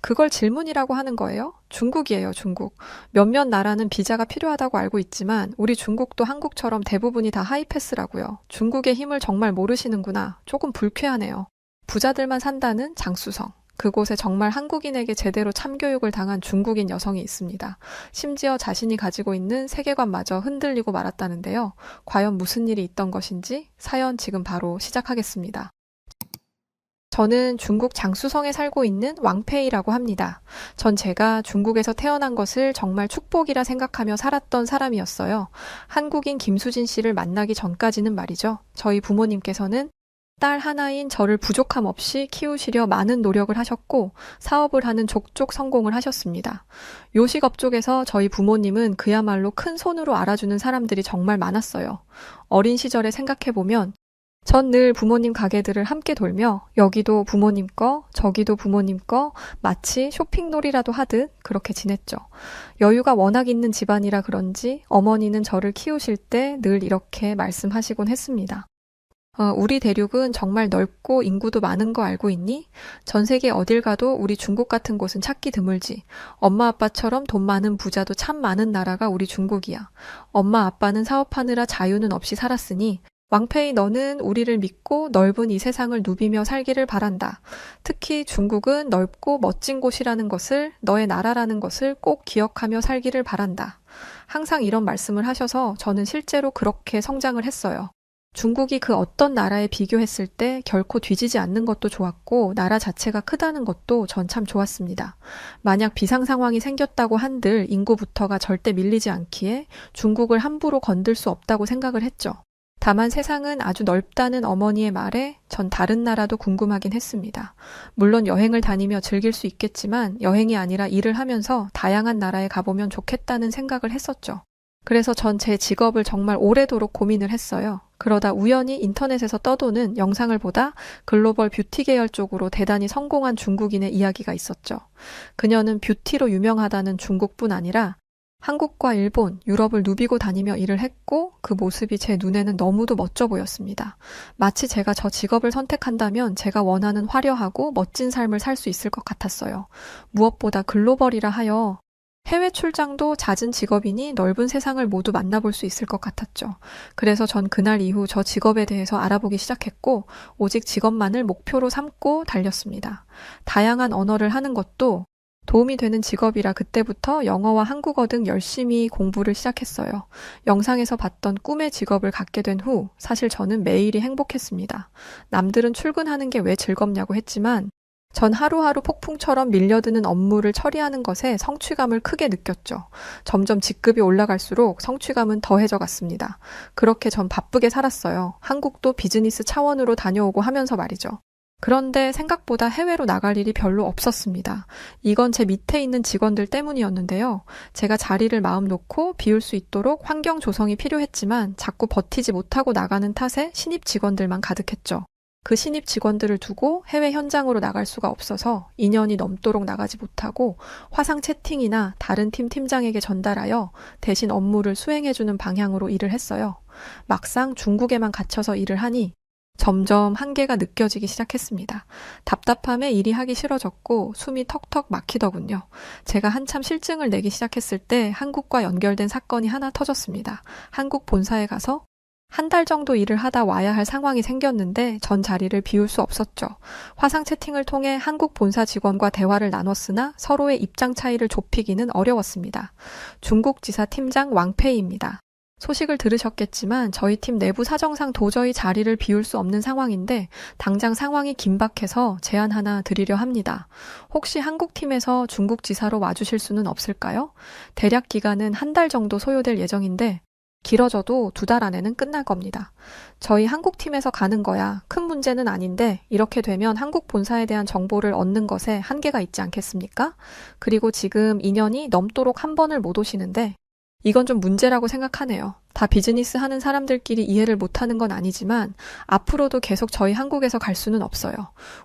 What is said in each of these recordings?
그걸 질문이라고 하는 거예요? 중국이에요, 중국. 몇몇 나라는 비자가 필요하다고 알고 있지만 우리 중국도 한국처럼 대부분이 다 하이패스라고요. 중국의 힘을 정말 모르시는구나. 조금 불쾌하네요. 부자들만 산다는 장쑤성. 그곳에 정말 한국인에게 제대로 참교육을 당한 중국인 여성이 있습니다. 심지어 자신이 가지고 있는 세계관마저 흔들리고 말았다는데요. 과연 무슨 일이 있던 것인지 사연 지금 바로 시작하겠습니다. 저는 중국 장쑤성에 살고 있는 왕페이라고 합니다. 전 제가 중국에서 태어난 것을 정말 축복이라 생각하며 살았던 사람이었어요. 한국인 김수진 씨를 만나기 전까지는 말이죠. 저희 부모님께서는 딸 하나인 저를 부족함 없이 키우시려 많은 노력을 하셨고 사업을 하는 족족 성공을 하셨습니다. 요식업 쪽에서 저희 부모님은 그야말로 큰 손으로 알아주는 사람들이 정말 많았어요. 어린 시절에 생각해보면 전 늘 부모님 가게들을 함께 돌며 여기도 부모님 거, 저기도 부모님 거, 마치 쇼핑놀이라도 하듯 그렇게 지냈죠. 여유가 워낙 있는 집안이라 그런지 어머니는 저를 키우실 때 늘 이렇게 말씀하시곤 했습니다. 우리 대륙은 정말 넓고 인구도 많은 거 알고 있니? 전 세계 어딜 가도 우리 중국 같은 곳은 찾기 드물지. 엄마 아빠처럼 돈 많은 부자도 참 많은 나라가 우리 중국이야. 엄마 아빠는 사업하느라 자유는 없이 살았으니 왕페이 너는 우리를 믿고 넓은 이 세상을 누비며 살기를 바란다. 특히 중국은 넓고 멋진 곳이라는 것을, 너의 나라라는 것을 꼭 기억하며 살기를 바란다. 항상 이런 말씀을 하셔서 저는 실제로 그렇게 성장을 했어요. 중국이 그 어떤 나라에 비교했을 때 결코 뒤지지 않는 것도 좋았고 나라 자체가 크다는 것도 전 참 좋았습니다. 만약 비상 상황이 생겼다고 한들 인구부터가 절대 밀리지 않기에 중국을 함부로 건들 수 없다고 생각을 했죠. 다만 세상은 아주 넓다는 어머니의 말에 전 다른 나라도 궁금하긴 했습니다. 물론 여행을 다니며 즐길 수 있겠지만 여행이 아니라 일을 하면서 다양한 나라에 가보면 좋겠다는 생각을 했었죠. 그래서 전 제 직업을 정말 오래도록 고민을 했어요. 그러다 우연히 인터넷에서 떠도는 영상을 보다 글로벌 뷰티 계열 쪽으로 대단히 성공한 중국인의 이야기가 있었죠. 그녀는 뷰티로 유명하다는 중국뿐 아니라 한국과 일본, 유럽을 누비고 다니며 일을 했고 그 모습이 제 눈에는 너무도 멋져 보였습니다. 마치 제가 저 직업을 선택한다면 제가 원하는 화려하고 멋진 삶을 살 수 있을 것 같았어요. 무엇보다 글로벌이라 하여 해외 출장도 잦은 직업이니 넓은 세상을 모두 만나볼 수 있을 것 같았죠. 그래서 전 그날 이후 저 직업에 대해서 알아보기 시작했고 오직 직업만을 목표로 삼고 달렸습니다. 다양한 언어를 하는 것도 도움이 되는 직업이라 그때부터 영어와 한국어 등 열심히 공부를 시작했어요. 영상에서 봤던 꿈의 직업을 갖게 된 후 사실 저는 매일이 행복했습니다. 남들은 출근하는 게 왜 즐겁냐고 했지만 전 하루하루 폭풍처럼 밀려드는 업무를 처리하는 것에 성취감을 크게 느꼈죠. 점점 직급이 올라갈수록 성취감은 더해져 갔습니다. 그렇게 전 바쁘게 살았어요. 한국도 비즈니스 차원으로 다녀오고 하면서 말이죠. 그런데 생각보다 해외로 나갈 일이 별로 없었습니다. 이건 제 밑에 있는 직원들 때문이었는데요. 제가 자리를 마음 놓고 비울 수 있도록 환경 조성이 필요했지만 자꾸 버티지 못하고 나가는 탓에 신입 직원들만 가득했죠. 그 신입 직원들을 두고 해외 현장으로 나갈 수가 없어서 2년이 넘도록 나가지 못하고 화상 채팅이나 다른 팀 팀장에게 전달하여 대신 업무를 수행해주는 방향으로 일을 했어요. 막상 중국에만 갇혀서 일을 하니 점점 한계가 느껴지기 시작했습니다. 답답함에 일이 하기 싫어졌고 숨이 턱턱 막히더군요. 제가 한참 실증을 내기 시작했을 때 한국과 연결된 사건이 하나 터졌습니다. 한국 본사에 가서 한 달 정도 일을 하다 와야 할 상황이 생겼는데 전 자리를 비울 수 없었죠. 화상 채팅을 통해 한국 본사 직원과 대화를 나눴으나 서로의 입장 차이를 좁히기는 어려웠습니다. 중국 지사 팀장 왕페이입니다. 소식을 들으셨겠지만 저희 팀 내부 사정상 도저히 자리를 비울 수 없는 상황인데 당장 상황이 긴박해서 제안 하나 드리려 합니다. 혹시 한국팀에서 중국 지사로 와주실 수는 없을까요? 대략 기간은 한 달 정도 소요될 예정인데 길어져도 2달 안에는 끝날 겁니다. 저희 한국팀에서 가는 거야. 큰 문제는 아닌데 이렇게 되면 한국 본사에 대한 정보를 얻는 것에 한계가 있지 않겠습니까? 그리고 지금 2년이 넘도록 한 번을 못 오시는데 이건 좀 문제라고 생각하네요. 다 비즈니스 하는 사람들끼리 이해를 못하는 건 아니지만 앞으로도 계속 저희 한국에서 갈 수는 없어요.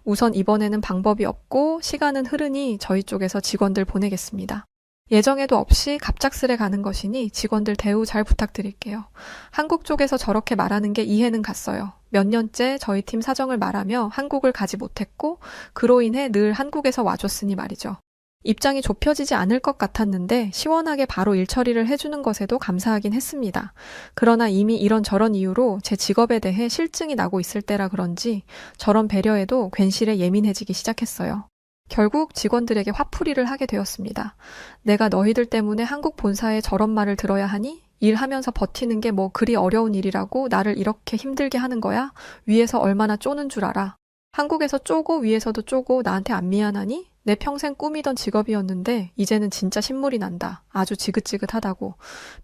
우선 이번에는 방법이 없고 시간은 흐르니 저희 쪽에서 직원들 보내겠습니다. 예정에도 없이 갑작스레 가는 것이니 직원들 대우 잘 부탁드릴게요. 한국 쪽에서 저렇게 말하는 게 이해는 갔어요. 몇 년째 저희 팀 사정을 말하며 한국을 가지 못했고 그로 인해 늘 한국에서 와줬으니 말이죠. 입장이 좁혀지지 않을 것 같았는데 시원하게 바로 일 처리를 해주는 것에도 감사하긴 했습니다. 그러나 이미 이런저런 이유로 제 직업에 대해 실증이 나고 있을 때라 그런지 저런 배려에도 괜시레 예민해지기 시작했어요. 결국 직원들에게 화풀이를 하게 되었습니다. 내가 너희들 때문에 한국 본사에 저런 말을 들어야 하니? 일하면서 버티는 게 뭐 그리 어려운 일이라고 나를 이렇게 힘들게 하는 거야? 위에서 얼마나 쪼는 줄 알아? 한국에서 쪼고 위에서도 쪼고 나한테 안 미안하니? 내 평생 꿈이던 직업이었는데 이제는 진짜 신물이 난다. 아주 지긋지긋하다고.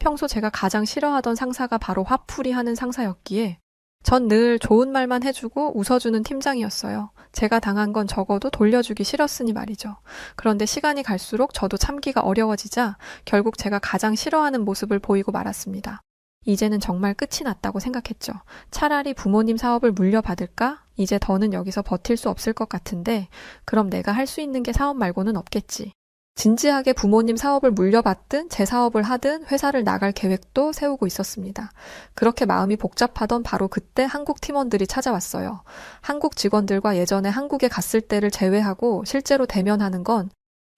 평소 제가 가장 싫어하던 상사가 바로 화풀이하는 상사였기에 전 늘 좋은 말만 해주고 웃어주는 팀장이었어요. 제가 당한 건 적어도 돌려주기 싫었으니 말이죠. 그런데 시간이 갈수록 저도 참기가 어려워지자 결국 제가 가장 싫어하는 모습을 보이고 말았습니다. 이제는 정말 끝이 났다고 생각했죠. 차라리 부모님 사업을 물려받을까? 이제 더는 여기서 버틸 수 없을 것 같은데 그럼 내가 할 수 있는 게 사업 말고는 없겠지. 진지하게 부모님 사업을 물려받든 제 사업을 하든 회사를 나갈 계획도 세우고 있었습니다. 그렇게 마음이 복잡하던 바로 그때 한국 팀원들이 찾아왔어요. 한국 직원들과 예전에 한국에 갔을 때를 제외하고 실제로 대면하는 건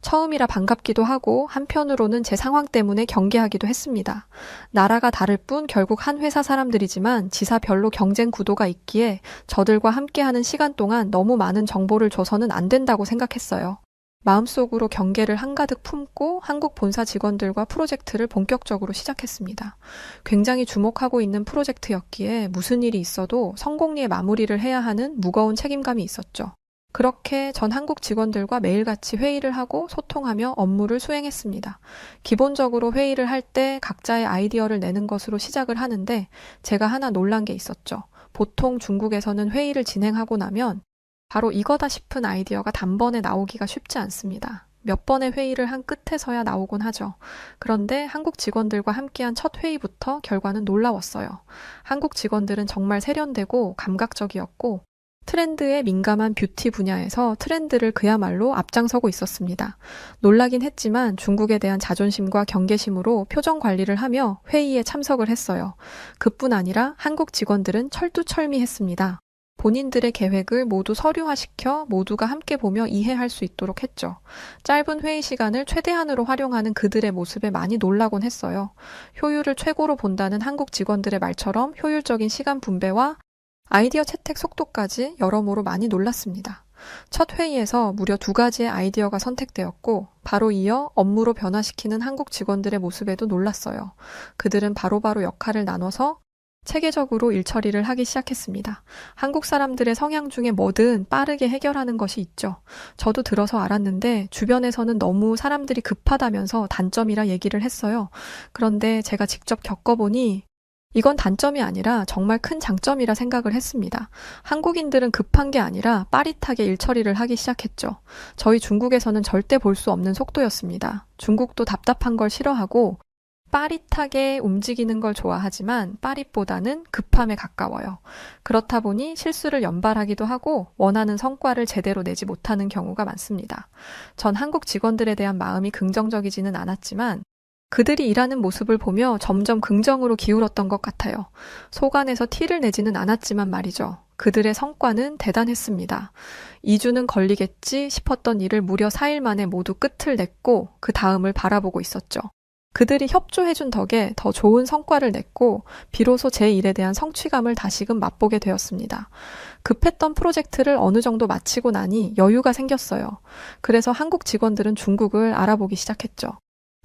처음이라 반갑기도 하고 한편으로는 제 상황 때문에 경계하기도 했습니다. 나라가 다를 뿐 결국 한 회사 사람들이지만 지사별로 경쟁 구도가 있기에 저들과 함께하는 시간 동안 너무 많은 정보를 줘서는 안 된다고 생각했어요. 마음속으로 경계를 한가득 품고 한국 본사 직원들과 프로젝트를 본격적으로 시작했습니다. 굉장히 주목하고 있는 프로젝트였기에 무슨 일이 있어도 성공리에 마무리를 해야 하는 무거운 책임감이 있었죠. 그렇게 전 한국 직원들과 매일같이 회의를 하고 소통하며 업무를 수행했습니다. 기본적으로 회의를 할 때 각자의 아이디어를 내는 것으로 시작을 하는데 제가 하나 놀란 게 있었죠. 보통 중국에서는 회의를 진행하고 나면 바로 이거다 싶은 아이디어가 단번에 나오기가 쉽지 않습니다. 몇 번의 회의를 한 끝에서야 나오곤 하죠. 그런데 한국 직원들과 함께한 첫 회의부터 결과는 놀라웠어요. 한국 직원들은 정말 세련되고 감각적이었고 트렌드에 민감한 뷰티 분야에서 트렌드를 그야말로 앞장서고 있었습니다. 놀라긴 했지만 중국에 대한 자존심과 경계심으로 표정 관리를 하며 회의에 참석을 했어요. 그뿐 아니라 한국 직원들은 철두철미했습니다. 본인들의 계획을 모두 서류화시켜 모두가 함께 보며 이해할 수 있도록 했죠. 짧은 회의 시간을 최대한으로 활용하는 그들의 모습에 많이 놀라곤 했어요. 효율을 최고로 본다는 한국 직원들의 말처럼 효율적인 시간 분배와 아이디어 채택 속도까지 여러모로 많이 놀랐습니다. 첫 회의에서 무려 2가지의 아이디어가 선택되었고 바로 이어 업무로 변화시키는 한국 직원들의 모습에도 놀랐어요. 그들은 바로바로 역할을 나눠서 체계적으로 일 처리를 하기 시작했습니다. 한국 사람들의 성향 중에 뭐든 빠르게 해결하는 것이 있죠. 저도 들어서 알았는데 주변에서는 너무 사람들이 급하다면서 단점이라 얘기를 했어요. 그런데 제가 직접 겪어보니 이건 단점이 아니라 정말 큰 장점이라 생각을 했습니다. 한국인들은 급한 게 아니라 빠릿하게 일 처리를 하기 시작했죠. 저희 중국에서는 절대 볼 수 없는 속도였습니다. 중국도 답답한 걸 싫어하고 빠릿하게 움직이는 걸 좋아하지만 빠릿보다는 급함에 가까워요. 그렇다 보니 실수를 연발하기도 하고 원하는 성과를 제대로 내지 못하는 경우가 많습니다. 전 한국 직원들에 대한 마음이 긍정적이지는 않았지만 그들이 일하는 모습을 보며 점점 긍정으로 기울었던 것 같아요. 속안에서 티를 내지는 않았지만 말이죠. 그들의 성과는 대단했습니다. 2주는 걸리겠지 싶었던 일을 무려 4일 만에 모두 끝을 냈고 그 다음을 바라보고 있었죠. 그들이 협조해준 덕에 더 좋은 성과를 냈고 비로소 제 일에 대한 성취감을 다시금 맛보게 되었습니다. 급했던 프로젝트를 어느 정도 마치고 나니 여유가 생겼어요. 그래서 한국 직원들은 중국을 알아보기 시작했죠.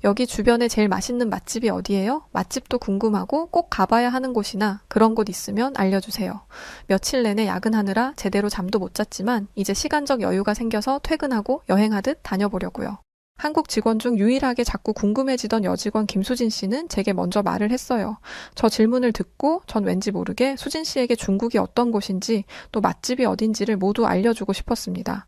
여기 주변에 제일 맛있는 맛집이 어디예요? 맛집도 궁금하고 꼭 가봐야 하는 곳이나 그런 곳 있으면 알려주세요. 며칠 내내 야근하느라 제대로 잠도 못 잤지만 이제 시간적 여유가 생겨서 퇴근하고 여행하듯 다녀보려고요. 한국 직원 중 유일하게 자꾸 궁금해지던 여직원 김수진 씨는 제게 먼저 말을 했어요. 저 질문을 듣고 전 왠지 모르게 수진 씨에게 중국이 어떤 곳인지 또 맛집이 어딘지를 모두 알려주고 싶었습니다.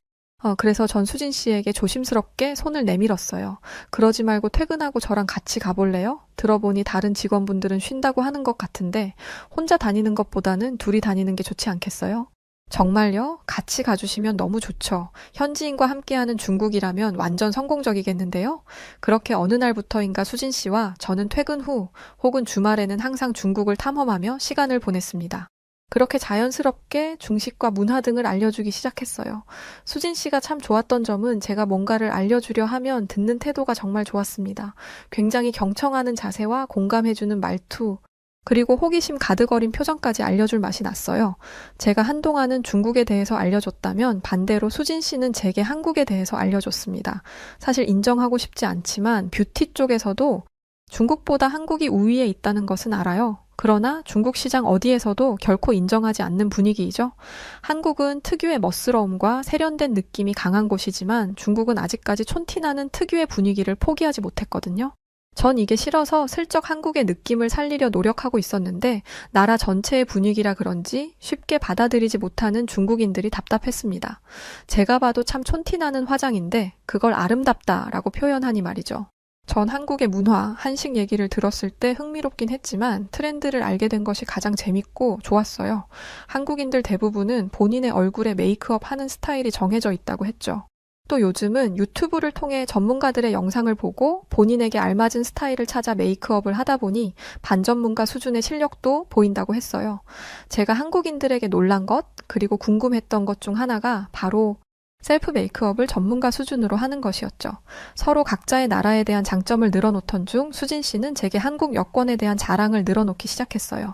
그래서 전 수진 씨에게 조심스럽게 손을 내밀었어요. 그러지 말고 퇴근하고 저랑 같이 가볼래요? 들어보니 다른 직원분들은 쉰다고 하는 것 같은데 혼자 다니는 것보다는 둘이 다니는 게 좋지 않겠어요? 정말요? 같이 가주시면 너무 좋죠. 현지인과 함께하는 중국이라면 완전 성공적이겠는데요? 그렇게 어느 날부터인가 수진 씨와 저는 퇴근 후 혹은 주말에는 항상 중국을 탐험하며 시간을 보냈습니다. 그렇게 자연스럽게 중식과 문화 등을 알려주기 시작했어요. 수진 씨가 참 좋았던 점은 제가 뭔가를 알려주려 하면 듣는 태도가 정말 좋았습니다. 굉장히 경청하는 자세와 공감해주는 말투, 그리고 호기심 가득 어린 표정까지 알려줄 맛이 났어요. 제가 한동안은 중국에 대해서 알려줬다면 반대로 수진 씨는 제게 한국에 대해서 알려줬습니다. 사실 인정하고 싶지 않지만 뷰티 쪽에서도 중국보다 한국이 우위에 있다는 것은 알아요. 그러나 중국 시장 어디에서도 결코 인정하지 않는 분위기이죠. 한국은 특유의 멋스러움과 세련된 느낌이 강한 곳이지만 중국은 아직까지 촌티나는 특유의 분위기를 포기하지 못했거든요. 전 이게 싫어서 슬쩍 한국의 느낌을 살리려 노력하고 있었는데 나라 전체의 분위기라 그런지 쉽게 받아들이지 못하는 중국인들이 답답했습니다. 제가 봐도 참 촌티나는 화장인데 그걸 아름답다라고 표현하니 말이죠. 전 한국의 문화, 한식 얘기를 들었을 때 흥미롭긴 했지만 트렌드를 알게 된 것이 가장 재밌고 좋았어요. 한국인들 대부분은 본인의 얼굴에 메이크업 하는 스타일이 정해져 있다고 했죠. 또 요즘은 유튜브를 통해 전문가들의 영상을 보고 본인에게 알맞은 스타일을 찾아 메이크업을 하다 보니 반전문가 수준의 실력도 보인다고 했어요. 제가 한국인들에게 놀란 것, 그리고 궁금했던 것 중 하나가 바로 셀프 메이크업을 전문가 수준으로 하는 것이었죠. 서로 각자의 나라에 대한 장점을 늘어놓던 중 수진 씨는 제게 한국 여권에 대한 자랑을 늘어놓기 시작했어요.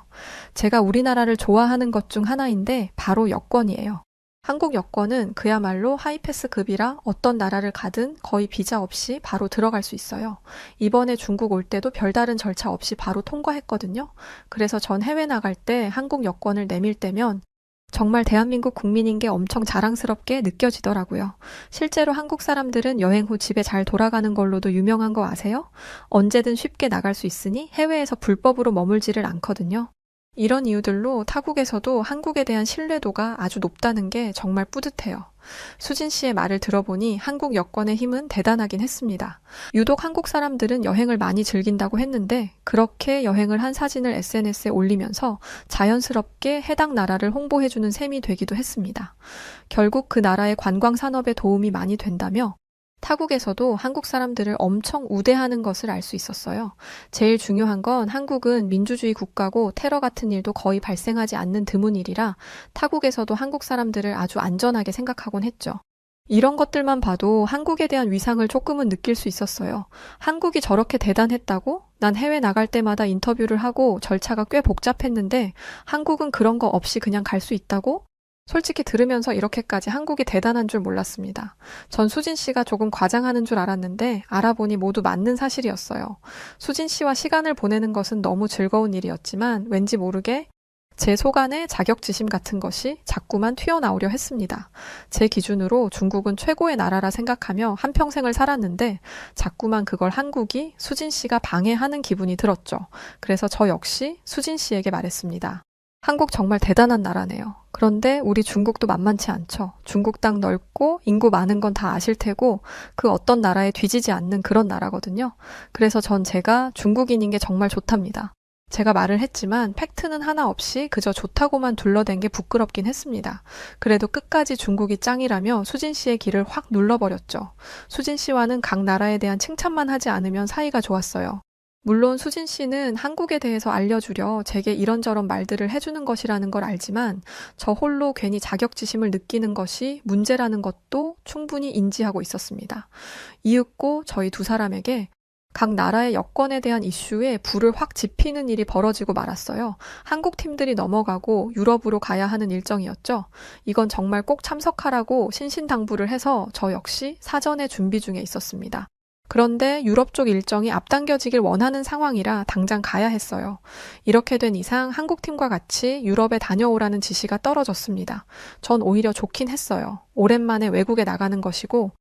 제가 우리나라를 좋아하는 것 중 하나인데 바로 여권이에요. 한국 여권은 그야말로 하이패스급이라 어떤 나라를 가든 거의 비자 없이 바로 들어갈 수 있어요. 이번에 중국 올 때도 별다른 절차 없이 바로 통과했거든요. 그래서 전 해외 나갈 때 한국 여권을 내밀 때면 정말 대한민국 국민인 게 엄청 자랑스럽게 느껴지더라고요. 실제로 한국 사람들은 여행 후 집에 잘 돌아가는 걸로도 유명한 거 아세요? 언제든 쉽게 나갈 수 있으니 해외에서 불법으로 머물지를 않거든요. 이런 이유들로 타국에서도 한국에 대한 신뢰도가 아주 높다는 게 정말 뿌듯해요. 수진 씨의 말을 들어보니 한국 여권의 힘은 대단하긴 했습니다. 유독 한국 사람들은 여행을 많이 즐긴다고 했는데 그렇게 여행을 한 사진을 SNS에 올리면서 자연스럽게 해당 나라를 홍보해주는 셈이 되기도 했습니다. 결국 그 나라의 관광 산업에 도움이 많이 된다며 타국에서도 한국 사람들을 엄청 우대하는 것을 알 수 있었어요. 제일 중요한 건 한국은 민주주의 국가고 테러 같은 일도 거의 발생하지 않는 드문 일이라 타국에서도 한국 사람들을 아주 안전하게 생각하곤 했죠. 이런 것들만 봐도 한국에 대한 위상을 조금은 느낄 수 있었어요. 한국이 저렇게 대단했다고? 난 해외 나갈 때마다 인터뷰를 하고 절차가 꽤 복잡했는데 한국은 그런 거 없이 그냥 갈 수 있다고? 솔직히 들으면서 이렇게까지 한국이 대단한 줄 몰랐습니다. 전 수진 씨가 조금 과장하는 줄 알았는데 알아보니 모두 맞는 사실이었어요. 수진 씨와 시간을 보내는 것은 너무 즐거운 일이었지만 왠지 모르게 제 속안에 자격지심 같은 것이 자꾸만 튀어나오려 했습니다. 제 기준으로 중국은 최고의 나라라 생각하며 한평생을 살았는데 자꾸만 그걸 한국이 수진 씨가 방해하는 기분이 들었죠. 그래서 저 역시 수진 씨에게 말했습니다. 한국 정말 대단한 나라네요. 그런데 우리 중국도 만만치 않죠. 중국 땅 넓고 인구 많은 건 다 아실 테고 그 어떤 나라에 뒤지지 않는 그런 나라거든요. 그래서 전 제가 중국인인 게 정말 좋답니다. 제가 말을 했지만 팩트는 하나 없이 그저 좋다고만 둘러댄 게 부끄럽긴 했습니다. 그래도 끝까지 중국이 짱이라며 수진 씨의 길을 확 눌러버렸죠. 수진 씨와는 각 나라에 대한 칭찬만 하지 않으면 사이가 좋았어요. 물론 수진 씨는 한국에 대해서 알려주려 제게 이런저런 말들을 해주는 것이라는 걸 알지만 저 홀로 괜히 자격지심을 느끼는 것이 문제라는 것도 충분히 인지하고 있었습니다. 이윽고 저희 두 사람에게 각 나라의 여권에 대한 이슈에 불을 확 지피는 일이 벌어지고 말았어요. 한국 팀들이 넘어가고 유럽으로 가야 하는 일정이었죠. 이건 정말 꼭 참석하라고 신신당부를 해서 저 역시 사전에 준비 중에 있었습니다. 그런데 유럽 쪽 일정이 앞당겨지길 원하는 상황이라 당장 가야 했어요. 이렇게 된 이상 한국팀과 같이 유럽에 다녀오라는 지시가 떨어졌습니다. 전 오히려 좋긴 했어요. 오랜만에 외국에 나가는 것이고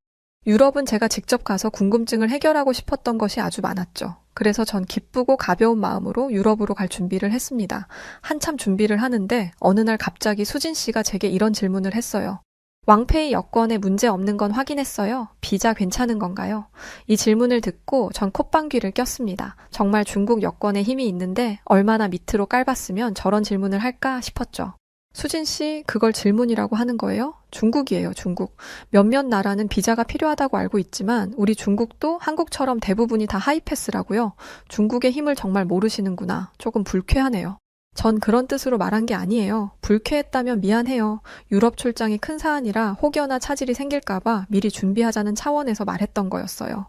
유럽은 제가 직접 가서 궁금증을 해결하고 싶었던 것이 아주 많았죠. 그래서 전 기쁘고 가벼운 마음으로 유럽으로 갈 준비를 했습니다. 한참 준비를 하는데 어느 날 갑자기 수진 씨가 제게 이런 질문을 했어요. 왕페이 여권에 문제 없는 건 확인했어요. 비자 괜찮은 건가요? 이 질문을 듣고 전 콧방귀를 꼈습니다. 정말 중국 여권에 힘이 있는데 얼마나 밑으로 깔봤으면 저런 질문을 할까 싶었죠. 수진 씨, 그걸 질문이라고 하는 거예요? 중국이에요, 중국. 몇몇 나라는 비자가 필요하다고 알고 있지만 우리 중국도 한국처럼 대부분이 다 하이패스라고요. 중국의 힘을 정말 모르시는구나. 조금 불쾌하네요. 전 그런 뜻으로 말한 게 아니에요. 불쾌했다면 미안해요. 유럽 출장이 큰 사안이라 혹여나 차질이 생길까봐 미리 준비하자는 차원에서 말했던 거였어요.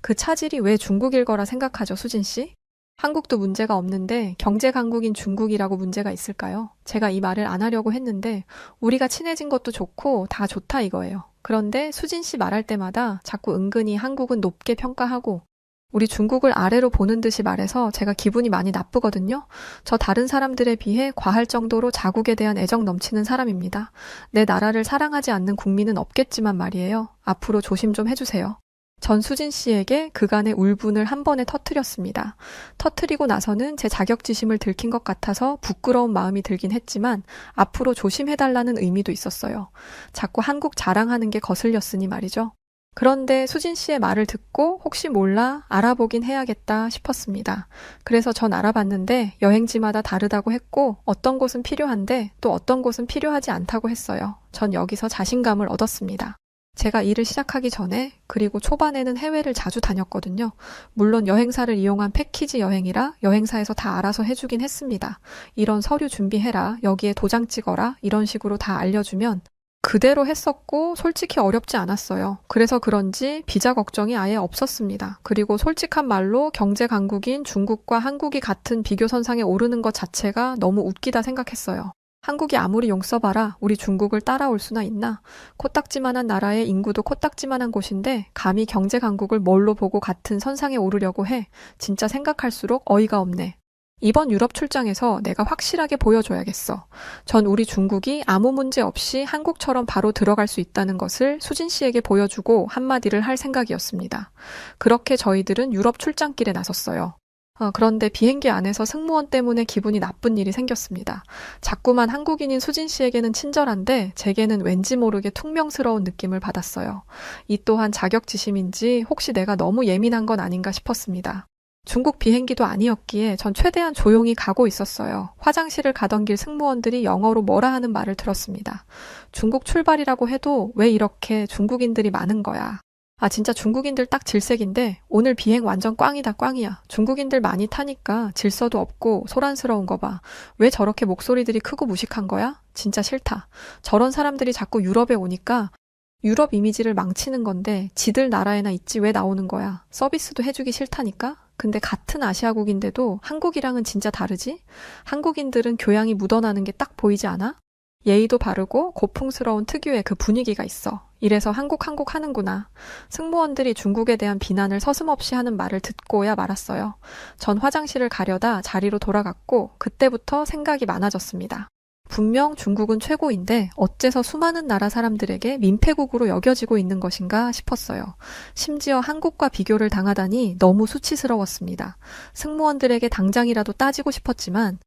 그 차질이 왜 중국일 거라 생각하죠, 수진 씨? 한국도 문제가 없는데 경제 강국인 중국이라고 문제가 있을까요? 제가 이 말을 안 하려고 했는데 우리가 친해진 것도 좋고 다 좋다 이거예요. 그런데 수진 씨 말할 때마다 자꾸 은근히 한국은 높게 평가하고 우리 중국을 아래로 보는 듯이 말해서 제가 기분이 많이 나쁘거든요. 저 다른 사람들에 비해 과할 정도로 자국에 대한 애정 넘치는 사람입니다. 내 나라를 사랑하지 않는 국민은 없겠지만 말이에요. 앞으로 조심 좀 해주세요. 전수진 씨에게 그간의 울분을 한 번에 터뜨렸습니다. 터뜨리고 나서는 제 자격지심을 들킨 것 같아서 부끄러운 마음이 들긴 했지만 앞으로 조심해달라는 의미도 있었어요. 자꾸 한국 자랑하는 게 거슬렸으니 말이죠. 그런데 수진 씨의 말을 듣고 혹시 몰라 알아보긴 해야겠다 싶었습니다. 그래서 전 알아봤는데 여행지마다 다르다고 했고 어떤 곳은 필요한데 또 어떤 곳은 필요하지 않다고 했어요. 전 여기서 자신감을 얻었습니다. 제가 일을 시작하기 전에 그리고 초반에는 해외를 자주 다녔거든요. 물론 여행사를 이용한 패키지 여행이라 여행사에서 다 알아서 해주긴 했습니다. 이런 서류 준비해라, 여기에 도장 찍어라 이런 식으로 다 알려주면 그대로 했었고 솔직히 어렵지 않았어요. 그래서 그런지 비자 걱정이 아예 없었습니다. 그리고 솔직한 말로 경제 강국인 중국과 한국이 같은 비교선상에 오르는 것 자체가 너무 웃기다 생각했어요. 한국이 아무리 용 써봐라 우리 중국을 따라올 수나 있나? 코딱지만한 나라의 인구도 코딱지만한 곳인데 감히 경제 강국을 뭘로 보고 같은 선상에 오르려고 해. 진짜 생각할수록 어이가 없네. 이번 유럽 출장에서 내가 확실하게 보여줘야겠어. 전 우리 중국이 아무 문제 없이 한국처럼 바로 들어갈 수 있다는 것을 수진 씨에게 보여주고 한마디를 할 생각이었습니다. 그렇게 저희들은 유럽 출장길에 나섰어요. 그런데 비행기 안에서 승무원 때문에 기분이 나쁜 일이 생겼습니다. 자꾸만 한국인인 수진 씨에게는 친절한데 제게는 왠지 모르게 퉁명스러운 느낌을 받았어요. 이 또한 자격지심인지 혹시 내가 너무 예민한 건 아닌가 싶었습니다. 중국 비행기도 아니었기에 전 최대한 조용히 가고 있었어요. 화장실을 가던 길 승무원들이 영어로 뭐라 하는 말을 들었습니다. 중국 출발이라고 해도 왜 이렇게 중국인들이 많은 거야? 진짜 중국인들 딱 질색인데 오늘 비행 완전 꽝이다 꽝이야. 중국인들 많이 타니까 질서도 없고 소란스러운 거 봐. 왜 저렇게 목소리들이 크고 무식한 거야? 진짜 싫다. 저런 사람들이 자꾸 유럽에 오니까 유럽 이미지를 망치는 건데 지들 나라에나 있지 왜 나오는 거야? 서비스도 해주기 싫다니까? 근데 같은 아시아국인데도 한국이랑은 진짜 다르지? 한국인들은 교양이 묻어나는 게 딱 보이지 않아? 예의도 바르고 고풍스러운 특유의 그 분위기가 있어. 이래서 한국 하는구나. 승무원들이 중국에 대한 비난을 서슴없이 하는 말을 듣고야 말았어요. 전 화장실을 가려다 자리로 돌아갔고 그때부터 생각이 많아졌습니다. 분명 중국은 최고인데 어째서 수많은 나라 사람들에게 민폐국으로 여겨지고 있는 것인가 싶었어요. 심지어 한국과 비교를 당하다니 너무 수치스러웠습니다. 승무원들에게 당장이라도 따지고 싶었지만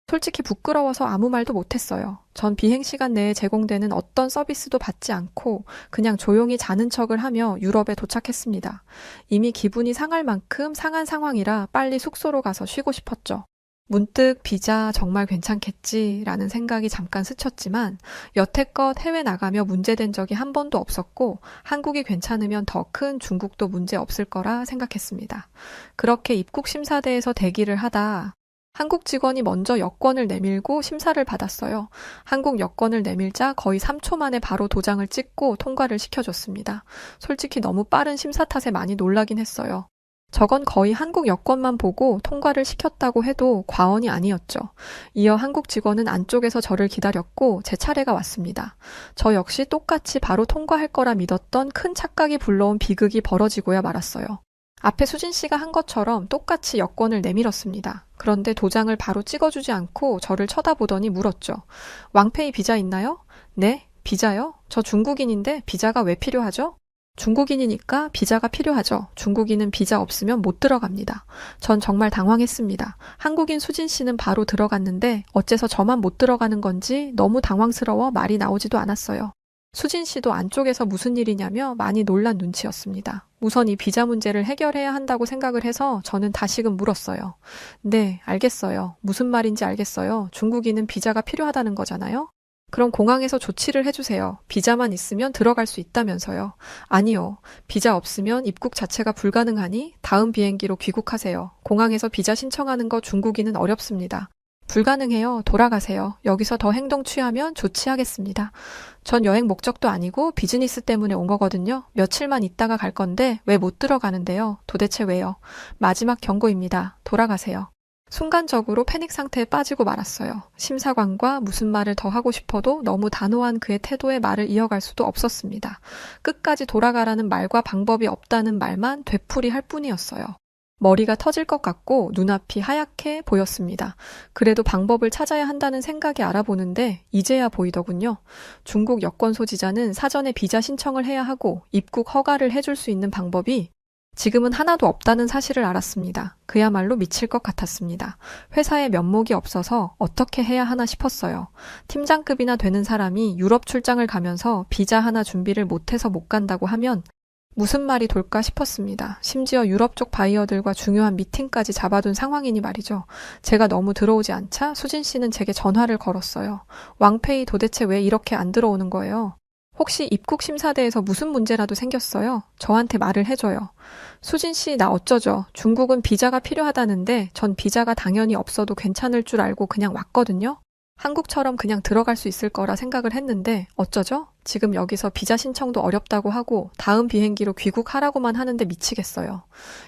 솔직히 부끄러워서 아무 말도 못했어요. 전 비행 시간 내에 제공되는 어떤 서비스도 받지 않고 그냥 조용히 자는 척을 하며 유럽에 도착했습니다. 이미 기분이 상할 만큼 상한 상황이라 빨리 숙소로 가서 쉬고 싶었죠. 문득 비자 정말 괜찮겠지라는 생각이 잠깐 스쳤지만 여태껏 해외 나가며 문제된 적이 한 번도 없었고 한국이 괜찮으면 더 큰 중국도 문제 없을 거라 생각했습니다. 그렇게 입국 심사대에서 대기를 하다 한국 직원이 먼저 여권을 내밀고 심사를 받았어요. 한국 여권을 내밀자 거의 3초 만에 바로 도장을 찍고 통과를 시켜줬습니다. 솔직히 너무 빠른 심사 탓에 많이 놀라긴 했어요. 저건 거의 한국 여권만 보고 통과를 시켰다고 해도 과언이 아니었죠. 이어 한국 직원은 안쪽에서 저를 기다렸고 제 차례가 왔습니다. 저 역시 똑같이 바로 통과할 거라 믿었던 큰 착각이 불러온 비극이 벌어지고야 말았어요. 앞에 수진 씨가 한 것처럼 똑같이 여권을 내밀었습니다. 그런데 도장을 바로 찍어주지 않고 저를 쳐다보더니 물었죠. 왕페이 비자 있나요? 네, 비자요? 저 중국인인데 비자가 왜 필요하죠? 중국인이니까 비자가 필요하죠. 중국인은 비자 없으면 못 들어갑니다. 전 정말 당황했습니다. 한국인 수진 씨는 바로 들어갔는데 어째서 저만 못 들어가는 건지 너무 당황스러워 말이 나오지도 않았어요. 수진 씨도 안쪽에서 무슨 일이냐며 많이 놀란 눈치였습니다. 우선 이 비자 문제를 해결해야 한다고 생각을 해서 저는 다시금 물었어요. 네, 알겠어요. 무슨 말인지 알겠어요. 중국인은 비자가 필요하다는 거잖아요? 그럼 공항에서 조치를 해주세요. 비자만 있으면 들어갈 수 있다면서요. 아니요. 비자 없으면 입국 자체가 불가능하니 다음 비행기로 귀국하세요. 공항에서 비자 신청하는 거 중국인은 어렵습니다. 불가능해요. 돌아가세요. 여기서 더 행동 취하면 조치하겠습니다. 전 여행 목적도 아니고 비즈니스 때문에 온 거거든요. 며칠만 있다가 갈 건데 왜 못 들어가는데요? 도대체 왜요? 마지막 경고입니다. 돌아가세요. 순간적으로 패닉 상태에 빠지고 말았어요. 심사관과 무슨 말을 더 하고 싶어도 너무 단호한 그의 태도에 말을 이어갈 수도 없었습니다. 끝까지 돌아가라는 말과 방법이 없다는 말만 되풀이할 뿐이었어요. 머리가 터질 것 같고 눈앞이 하얗게 보였습니다. 그래도 방법을 찾아야 한다는 생각이 알아보는데 이제야 보이더군요. 중국 여권 소지자는 사전에 비자 신청을 해야 하고 입국 허가를 해줄 수 있는 방법이 지금은 하나도 없다는 사실을 알았습니다. 그야말로 미칠 것 같았습니다. 회사에 면목이 없어서 어떻게 해야 하나 싶었어요. 팀장급이나 되는 사람이 유럽 출장을 가면서 비자 하나 준비를 못해서 못 간다고 하면 무슨 말이 돌까 싶었습니다. 심지어 유럽 쪽 바이어들과 중요한 미팅까지 잡아둔 상황이니 말이죠. 제가 너무 들어오지 않자 수진 씨는 제게 전화를 걸었어요. 왕페이 도대체 왜 이렇게 안 들어오는 거예요? 혹시 입국 심사대에서 무슨 문제라도 생겼어요? 저한테 말을 해줘요. 수진 씨, 나 어쩌죠? 중국은 비자가 필요하다는데 전 비자가 당연히 없어도 괜찮을 줄 알고 그냥 왔거든요. 한국처럼 그냥 들어갈 수 있을 거라 생각을 했는데 어쩌죠? 지금 여기서 비자 신청도 어렵다고 하고 다음 비행기로 귀국하라고만 하는데 미치겠어요.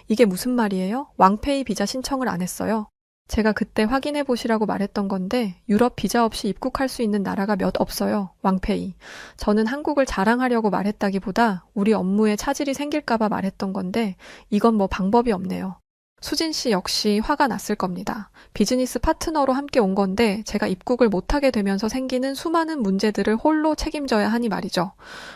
이게 무슨 말이에요? 왕페이 비자 신청을 안 했어요. 제가 그때 확인해 보시라고 말했던 건데 유럽 비자 없이 입국할 수 있는 나라가 몇 없어요. 왕페이. 저는 한국을 자랑하려고 말했다기보다 우리 업무에 차질이 생길까봐 말했던 건데 이건 뭐 방법이 없네요. 수진 씨 역시 화가 났을 겁니다. 비즈니스 파트너로 함께 온 건데 제가 입국을 못하게 되면서 생기는 수많은 문제들을 홀로 책임져야 하니 말이죠.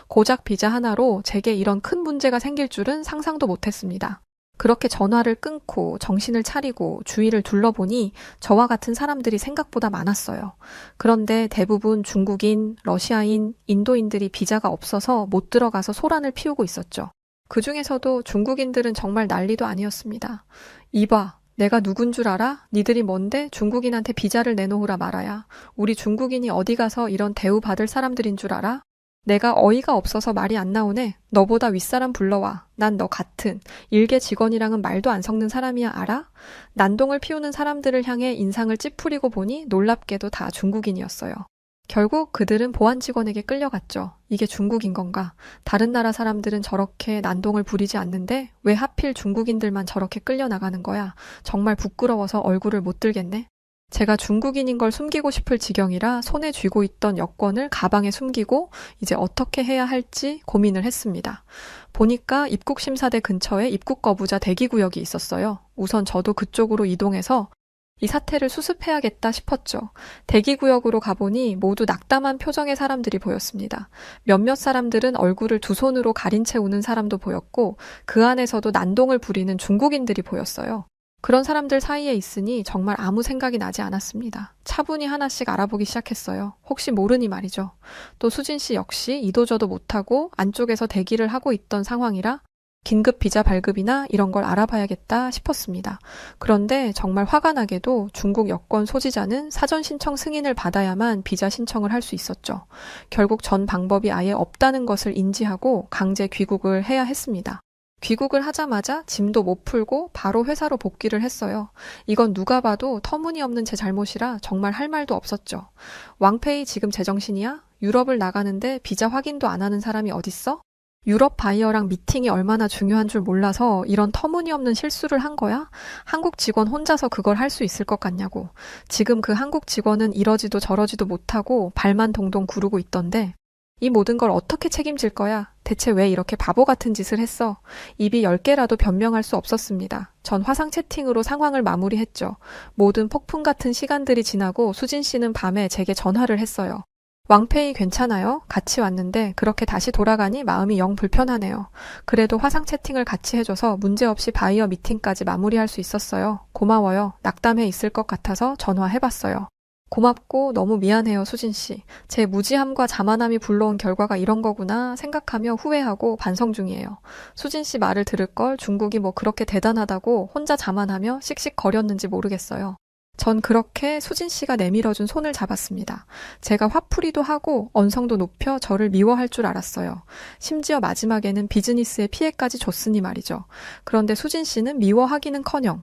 고작 비자 하나로 제게 이런 큰 문제가 생길 줄은 상상도 못했습니다. 그렇게 전화를 끊고 정신을 차리고 주위를 둘러보니 저와 같은 사람들이 생각보다 많았어요. 그런데 대부분 중국인, 러시아인, 인도인들이 비자가 없어서 못 들어가서 소란을 피우고 있었죠. 그 중에서도 중국인들은 정말 난리도 아니었습니다. 이봐, 내가 누군 줄 알아? 니들이 뭔데 중국인한테 비자를 내놓으라 말아야. 우리 중국인이 어디 가서 이런 대우 받을 사람들인 줄 알아? 내가 어이가 없어서 말이 안 나오네. 너보다 윗사람 불러와. 난 너 같은 일개 직원이랑은 말도 안 섞는 사람이야 알아? 난동을 피우는 사람들을 향해 인상을 찌푸리고 보니 놀랍게도 다 중국인이었어요. 결국 그들은 보안 직원에게 끌려갔죠. 이게 중국인 건가? 다른 나라 사람들은 저렇게 난동을 부리지 않는데 왜 하필 중국인들만 저렇게 끌려나가는 거야? 정말 부끄러워서 얼굴을 못 들겠네. 제가 중국인인 걸 숨기고 싶을 지경이라 손에 쥐고 있던 여권을 가방에 숨기고 이제 어떻게 해야 할지 고민을 했습니다. 보니까 입국심사대 근처에 입국 거부자 대기구역이 있었어요. 우선 저도 그쪽으로 이동해서 이 사태를 수습해야겠다 싶었죠. 대기구역으로 가보니 모두 낙담한 표정의 사람들이 보였습니다. 몇몇 사람들은 얼굴을 두 손으로 가린 채 우는 사람도 보였고 그 안에서도 난동을 부리는 중국인들이 보였어요. 그런 사람들 사이에 있으니 정말 아무 생각이 나지 않았습니다. 차분히 하나씩 알아보기 시작했어요. 혹시 모르니 말이죠. 또 수진 씨 역시 이도저도 못하고 안쪽에서 대기를 하고 있던 상황이라 긴급 비자 발급이나 이런 걸 알아봐야겠다 싶었습니다. 그런데 정말 화가 나게도 중국 여권 소지자는 사전 신청 승인을 받아야만 비자 신청을 할 수 있었죠. 결국 전 방법이 아예 없다는 것을 인지하고 강제 귀국을 해야 했습니다. 귀국을 하자마자 짐도 못 풀고 바로 회사로 복귀를 했어요. 이건 누가 봐도 터무니없는 제 잘못이라 정말 할 말도 없었죠. 왕페이 지금 제정신이야? 유럽을 나가는데 비자 확인도 안 하는 사람이 어딨어? 유럽 바이어랑 미팅이 얼마나 중요한 줄 몰라서 이런 터무니없는 실수를 한 거야? 한국 직원 혼자서 그걸 할 수 있을 것 같냐고. 지금 그 한국 직원은 이러지도 저러지도 못하고 발만 동동 구르고 있던데 이 모든 걸 어떻게 책임질 거야? 대체 왜 이렇게 바보 같은 짓을 했어? 입이 10개라도 변명할 수 없었습니다. 전 화상 채팅으로 상황을 마무리했죠. 모든 폭풍 같은 시간들이 지나고 수진 씨는 밤에 제게 전화를 했어요. 왕페이 괜찮아요? 같이 왔는데 그렇게 다시 돌아가니 마음이 영 불편하네요. 그래도 화상 채팅을 같이 해줘서 문제없이 바이어 미팅까지 마무리할 수 있었어요. 고마워요. 낙담해 있을 것 같아서 전화해봤어요. 고맙고 너무 미안해요, 수진 씨. 제 무지함과 자만함이 불러온 결과가 이런 거구나 생각하며 후회하고 반성 중이에요. 수진 씨 말을 들을 걸 중국이 뭐 그렇게 대단하다고 혼자 자만하며 씩씩거렸는지 모르겠어요. 전 그렇게 수진 씨가 내밀어준 손을 잡았습니다. 제가 화풀이도 하고 언성도 높여 저를 미워할 줄 알았어요. 심지어 마지막에는 비즈니스에 피해까지 줬으니 말이죠. 그런데 수진 씨는 미워하기는커녕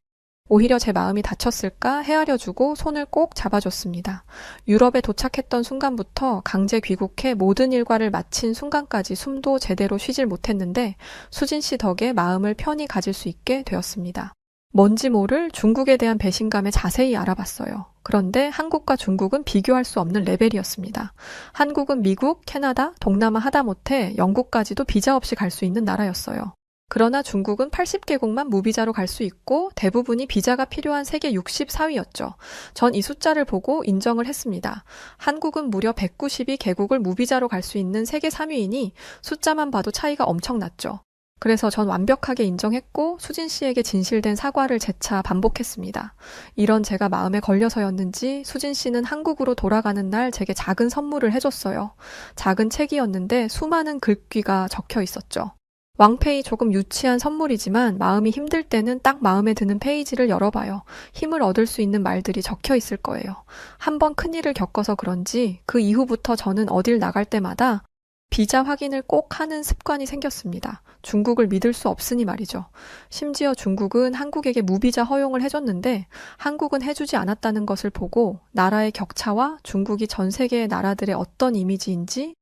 오히려 제 마음이 다쳤을까 헤아려주고 손을 꼭 잡아줬습니다. 유럽에 도착했던 순간부터 강제 귀국해 모든 일과를 마친 순간까지 숨도 제대로 쉬질 못했는데 수진 씨 덕에 마음을 편히 가질 수 있게 되었습니다. 뭔지 모를 중국에 대한 배신감에 자세히 알아봤어요. 그런데 한국과 중국은 비교할 수 없는 레벨이었습니다. 한국은 미국, 캐나다, 동남아 하다못해 영국까지도 비자 없이 갈 수 있는 나라였어요. 그러나 중국은 80개국만 무비자로 갈 수 있고 대부분이 비자가 필요한 세계 64위였죠. 전 이 숫자를 보고 인정을 했습니다. 한국은 무려 192개국을 무비자로 갈 수 있는 세계 3위이니 숫자만 봐도 차이가 엄청났죠. 그래서 전 완벽하게 인정했고 수진 씨에게 진실된 사과를 재차 반복했습니다. 이런 제가 마음에 걸려서였는지 수진 씨는 한국으로 돌아가는 날 제게 작은 선물을 해줬어요. 작은 책이었는데 수많은 글귀가 적혀 있었죠. 왕페이 조금 유치한 선물이지만 마음이 힘들 때는 딱 마음에 드는 페이지를 열어봐요. 힘을 얻을 수 있는 말들이 적혀 있을 거예요. 한번 큰일을 겪어서 그런지 그 이후부터 저는 어딜 나갈 때마다 비자 확인을 꼭 하는 습관이 생겼습니다. 중국을 믿을 수 없으니 말이죠. 심지어 중국은 한국에게 무비자 허용을 해줬는데 한국은 해주지 않았다는 것을 보고 나라의 격차와 중국이 전 세계의 나라들의 어떤 이미지인지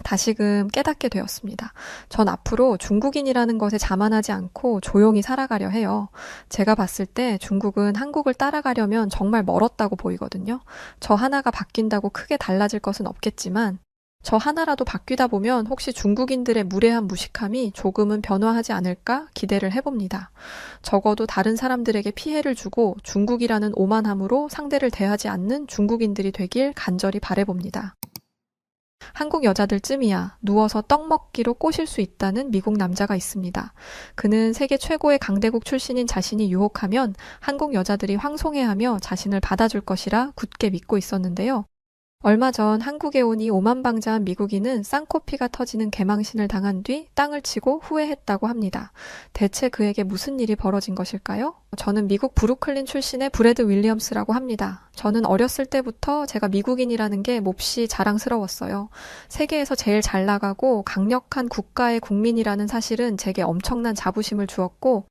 다시금 깨닫게 되었습니다. 전 앞으로 중국인이라는 것에 자만하지 않고 조용히 살아가려 해요. 제가 봤을 때 중국은 한국을 따라가려면 정말 멀었다고 보이거든요. 저 하나가 바뀐다고 크게 달라질 것은 없겠지만 저 하나라도 바뀌다 보면 혹시 중국인들의 무례한 무식함이 조금은 변화하지 않을까 기대를 해봅니다. 적어도 다른 사람들에게 피해를 주고 중국이라는 오만함으로 상대를 대하지 않는 중국인들이 되길 간절히 바라봅니다. 한국 여자들쯤이야 누워서 떡 먹기로 꼬실 수 있다는 미국 남자가 있습니다. 그는 세계 최고의 강대국 출신인 자신이 유혹하면 한국 여자들이 황송해하며 자신을 받아줄 것이라 굳게 믿고 있었는데요. 얼마 전 한국에 온 이 오만방자한 미국인은 쌍코피가 터지는 개망신을 당한 뒤 땅을 치고 후회했다고 합니다. 대체 그에게 무슨 일이 벌어진 것일까요? 저는 미국 브루클린 출신의 브래드 윌리엄스라고 합니다. 저는 어렸을 때부터 제가 미국인이라는 게 몹시 자랑스러웠어요. 세계에서 제일 잘 나가고 강력한 국가의 국민이라는 사실은 제게 엄청난 자부심을 주었고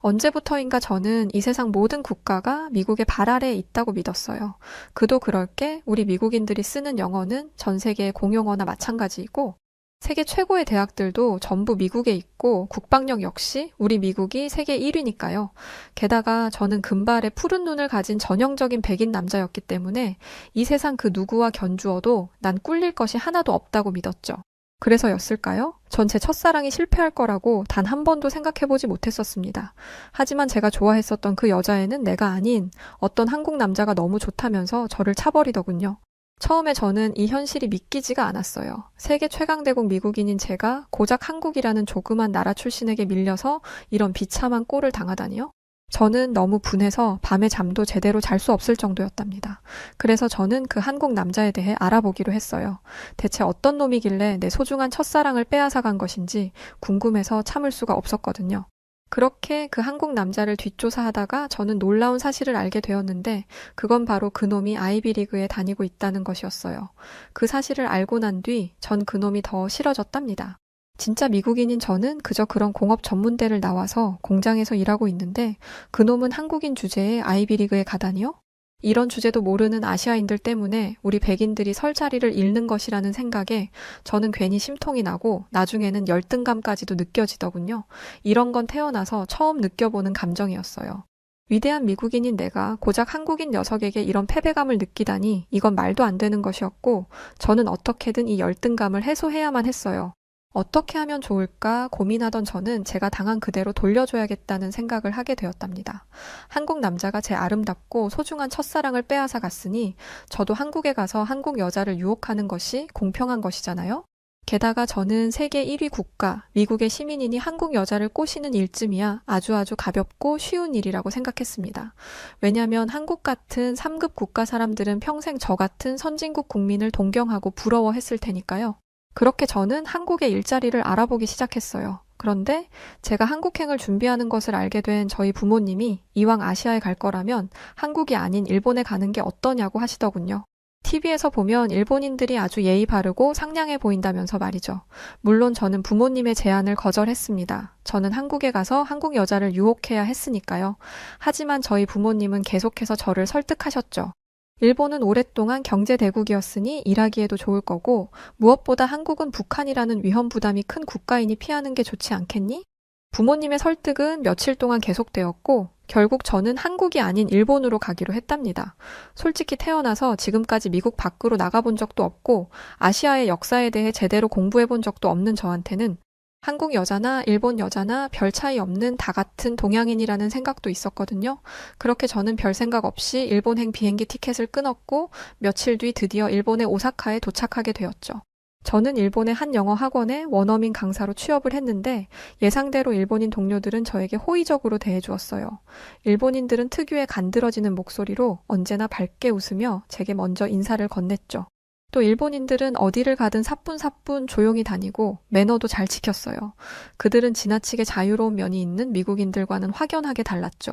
언제부터인가 저는 이 세상 모든 국가가 미국의 발 아래에 있다고 믿었어요. 그도 그럴 게 우리 미국인들이 쓰는 영어는 전 세계의 공용어나 마찬가지이고 세계 최고의 대학들도 전부 미국에 있고 국방력 역시 우리 미국이 세계 1위니까요. 게다가 저는 금발의 푸른 눈을 가진 전형적인 백인 남자였기 때문에 이 세상 그 누구와 견주어도 난 꿀릴 것이 하나도 없다고 믿었죠. 그래서였을까요? 전 제 첫사랑이 실패할 거라고 단 한 번도 생각해보지 못했었습니다. 하지만 제가 좋아했었던 그 여자애는 내가 아닌 어떤 한국 남자가 너무 좋다면서 저를 차버리더군요. 처음에 저는 이 현실이 믿기지가 않았어요. 세계 최강대국 미국인인 제가 고작 한국이라는 조그만 나라 출신에게 밀려서 이런 비참한 꼴을 당하다니요? 저는 너무 분해서 밤에 잠도 제대로 잘 수 없을 정도였답니다. 그래서 저는 그 한국 남자에 대해 알아보기로 했어요. 대체 어떤 놈이길래 내 소중한 첫사랑을 빼앗아간 것인지 궁금해서 참을 수가 없었거든요. 그렇게 그 한국 남자를 뒷조사하다가 저는 놀라운 사실을 알게 되었는데 그건 바로 그놈이 아이비리그에 다니고 있다는 것이었어요. 그 사실을 알고 난 뒤 전 그놈이 더 싫어졌답니다. 진짜 미국인인 저는 그저 그런 공업 전문대를 나와서 공장에서 일하고 있는데 그놈은 한국인 주제에 아이비리그에 가다니요? 이런 주제도 모르는 아시아인들 때문에 우리 백인들이 설 자리를 잃는 것이라는 생각에 저는 괜히 심통이 나고 나중에는 열등감까지도 느껴지더군요. 이런 건 태어나서 처음 느껴보는 감정이었어요. 위대한 미국인인 내가 고작 한국인 녀석에게 이런 패배감을 느끼다니 이건 말도 안 되는 것이었고 저는 어떻게든 이 열등감을 해소해야만 했어요. 어떻게 하면 좋을까 고민하던 저는 제가 당한 그대로 돌려줘야겠다는 생각을 하게 되었답니다. 한국 남자가 제 아름답고 소중한 첫사랑을 빼앗아 갔으니 저도 한국에 가서 한국 여자를 유혹하는 것이 공평한 것이잖아요? 게다가 저는 세계 1위 국가, 미국의 시민이니 한국 여자를 꼬시는 일쯤이야 아주 가볍고 쉬운 일이라고 생각했습니다. 왜냐하면 한국 같은 3급 국가 사람들은 평생 저 같은 선진국 국민을 동경하고 부러워했을 테니까요. 그렇게 저는 한국의 일자리를 알아보기 시작했어요. 그런데 제가 한국행을 준비하는 것을 알게 된 저희 부모님이 이왕 아시아에 갈 거라면 한국이 아닌 일본에 가는 게 어떠냐고 하시더군요. TV에서 보면 일본인들이 아주 예의 바르고 상냥해 보인다면서 말이죠. 물론 저는 부모님의 제안을 거절했습니다. 저는 한국에 가서 한국 여자를 유혹해야 했으니까요. 하지만 저희 부모님은 계속해서 저를 설득하셨죠. 일본은 오랫동안 경제 대국이었으니 일하기에도 좋을 거고, 무엇보다 한국은 북한이라는 위험 부담이 큰 국가이니 피하는 게 좋지 않겠니? 부모님의 설득은 며칠 동안 계속되었고, 결국 저는 한국이 아닌 일본으로 가기로 했답니다. 솔직히 태어나서 지금까지 미국 밖으로 나가본 적도 없고, 아시아의 역사에 대해 제대로 공부해본 적도 없는 저한테는 한국 여자나 일본 여자나 별 차이 없는 다 같은 동양인이라는 생각도 있었거든요. 그렇게 저는 별 생각 없이 일본행 비행기 티켓을 끊었고, 며칠 뒤 드디어 일본의 오사카에 도착하게 되었죠. 저는 일본의 한 영어 학원에 원어민 강사로 취업을 했는데, 예상대로 일본인 동료들은 저에게 호의적으로 대해주었어요. 일본인들은 특유의 간드러지는 목소리로 언제나 밝게 웃으며 제게 먼저 인사를 건넸죠. 또 일본인들은 어디를 가든 사뿐사뿐 조용히 다니고 매너도 잘 지켰어요. 그들은 지나치게 자유로운 면이 있는 미국인들과는 확연하게 달랐죠.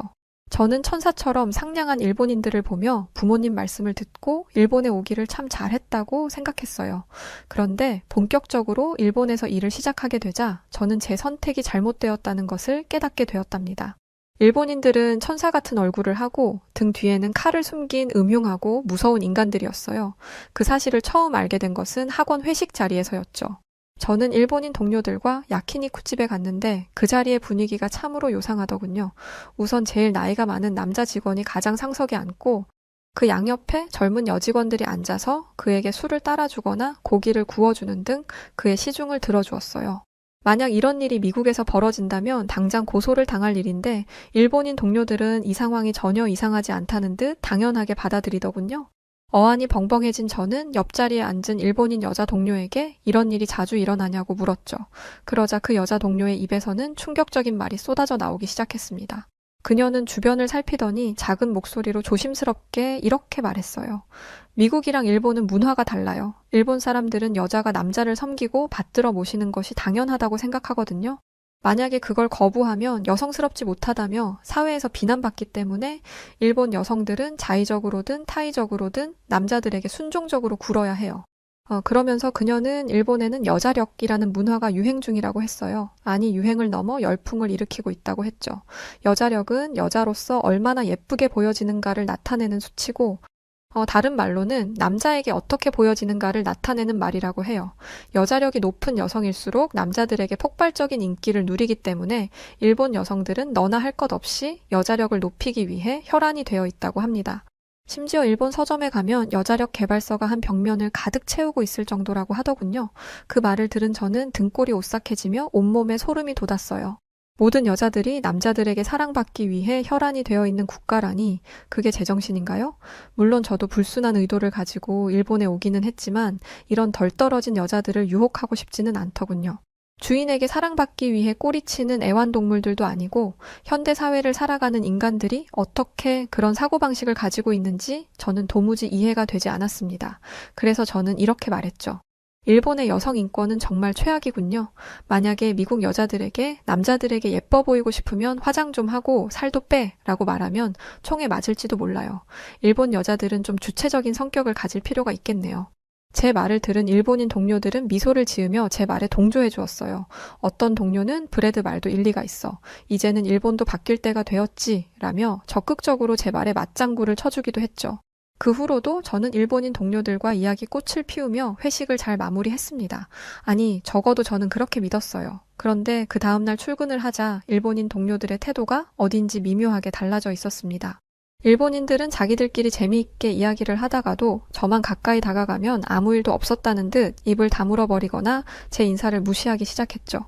저는 천사처럼 상냥한 일본인들을 보며 부모님 말씀을 듣고 일본에 오기를 참 잘했다고 생각했어요. 그런데 본격적으로 일본에서 일을 시작하게 되자 저는 제 선택이 잘못되었다는 것을 깨닫게 되었답니다. 일본인들은 천사 같은 얼굴을 하고 등 뒤에는 칼을 숨긴 음흉하고 무서운 인간들이었어요. 그 사실을 처음 알게 된 것은 학원 회식 자리에서였죠. 저는 일본인 동료들과 야키니쿠 집에 갔는데 그 자리의 분위기가 참으로 요상하더군요. 우선 제일 나이가 많은 남자 직원이 가장 상석에 앉고 그 양옆에 젊은 여직원들이 앉아서 그에게 술을 따라주거나 고기를 구워주는 등 그의 시중을 들어주었어요. 만약 이런 일이 미국에서 벌어진다면 당장 고소를 당할 일인데 일본인 동료들은 이 상황이 전혀 이상하지 않다는 듯 당연하게 받아들이더군요. 어안이 벙벙해진 저는 옆자리에 앉은 일본인 여자 동료에게 이런 일이 자주 일어나냐고 물었죠. 그러자 그 여자 동료의 입에서는 충격적인 말이 쏟아져 나오기 시작했습니다. 그녀는 주변을 살피더니 작은 목소리로 조심스럽게 이렇게 말했어요. 미국이랑 일본은 문화가 달라요. 일본 사람들은 여자가 남자를 섬기고 받들어 모시는 것이 당연하다고 생각하거든요. 만약에 그걸 거부하면 여성스럽지 못하다며 사회에서 비난받기 때문에 일본 여성들은 자의적으로든 타의적으로든 남자들에게 순종적으로 굴어야 해요. 그러면서 그녀는 일본에는 여자력이라는 문화가 유행 중이라고 했어요. 아니, 유행을 넘어 열풍을 일으키고 있다고 했죠. 여자력은 여자로서 얼마나 예쁘게 보여지는가를 나타내는 수치고, 다른 말로는 남자에게 어떻게 보여지는가를 나타내는 말이라고 해요. 여자력이 높은 여성일수록 남자들에게 폭발적인 인기를 누리기 때문에 일본 여성들은 너나 할 것 없이 여자력을 높이기 위해 혈안이 되어 있다고 합니다. 심지어 일본 서점에 가면 여자력 개발서가 한 벽면을 가득 채우고 있을 정도라고 하더군요. 그 말을 들은 저는 등골이 오싹해지며 온몸에 소름이 돋았어요. 모든 여자들이 남자들에게 사랑받기 위해 혈안이 되어 있는 국가라니 그게 제정신인가요? 물론 저도 불순한 의도를 가지고 일본에 오기는 했지만 이런 덜 떨어진 여자들을 유혹하고 싶지는 않더군요. 주인에게 사랑받기 위해 꼬리치는 애완동물들도 아니고 현대 사회를 살아가는 인간들이 어떻게 그런 사고방식을 가지고 있는지 저는 도무지 이해가 되지 않았습니다. 그래서 저는 이렇게 말했죠. 일본의 여성 인권은 정말 최악이군요. 만약에 미국 여자들에게 남자들에게 예뻐 보이고 싶으면 화장 좀 하고 살도 빼 라고 말하면 총에 맞을지도 몰라요. 일본 여자들은 좀 주체적인 성격을 가질 필요가 있겠네요. 제 말을 들은 일본인 동료들은 미소를 지으며 제 말에 동조해 주었어요. 어떤 동료는 브래드 말도 일리가 있어. 이제는 일본도 바뀔 때가 되었지 라며 적극적으로 제 말에 맞장구를 쳐주기도 했죠. 그 후로도 저는 일본인 동료들과 이야기 꽃을 피우며 회식을 잘 마무리했습니다. 아니, 적어도 저는 그렇게 믿었어요. 그런데 그 다음날 출근을 하자 일본인 동료들의 태도가 어딘지 미묘하게 달라져 있었습니다. 일본인들은 자기들끼리 재미있게 이야기를 하다가도 저만 가까이 다가가면 아무 일도 없었다는 듯 입을 다물어 버리거나 제 인사를 무시하기 시작했죠.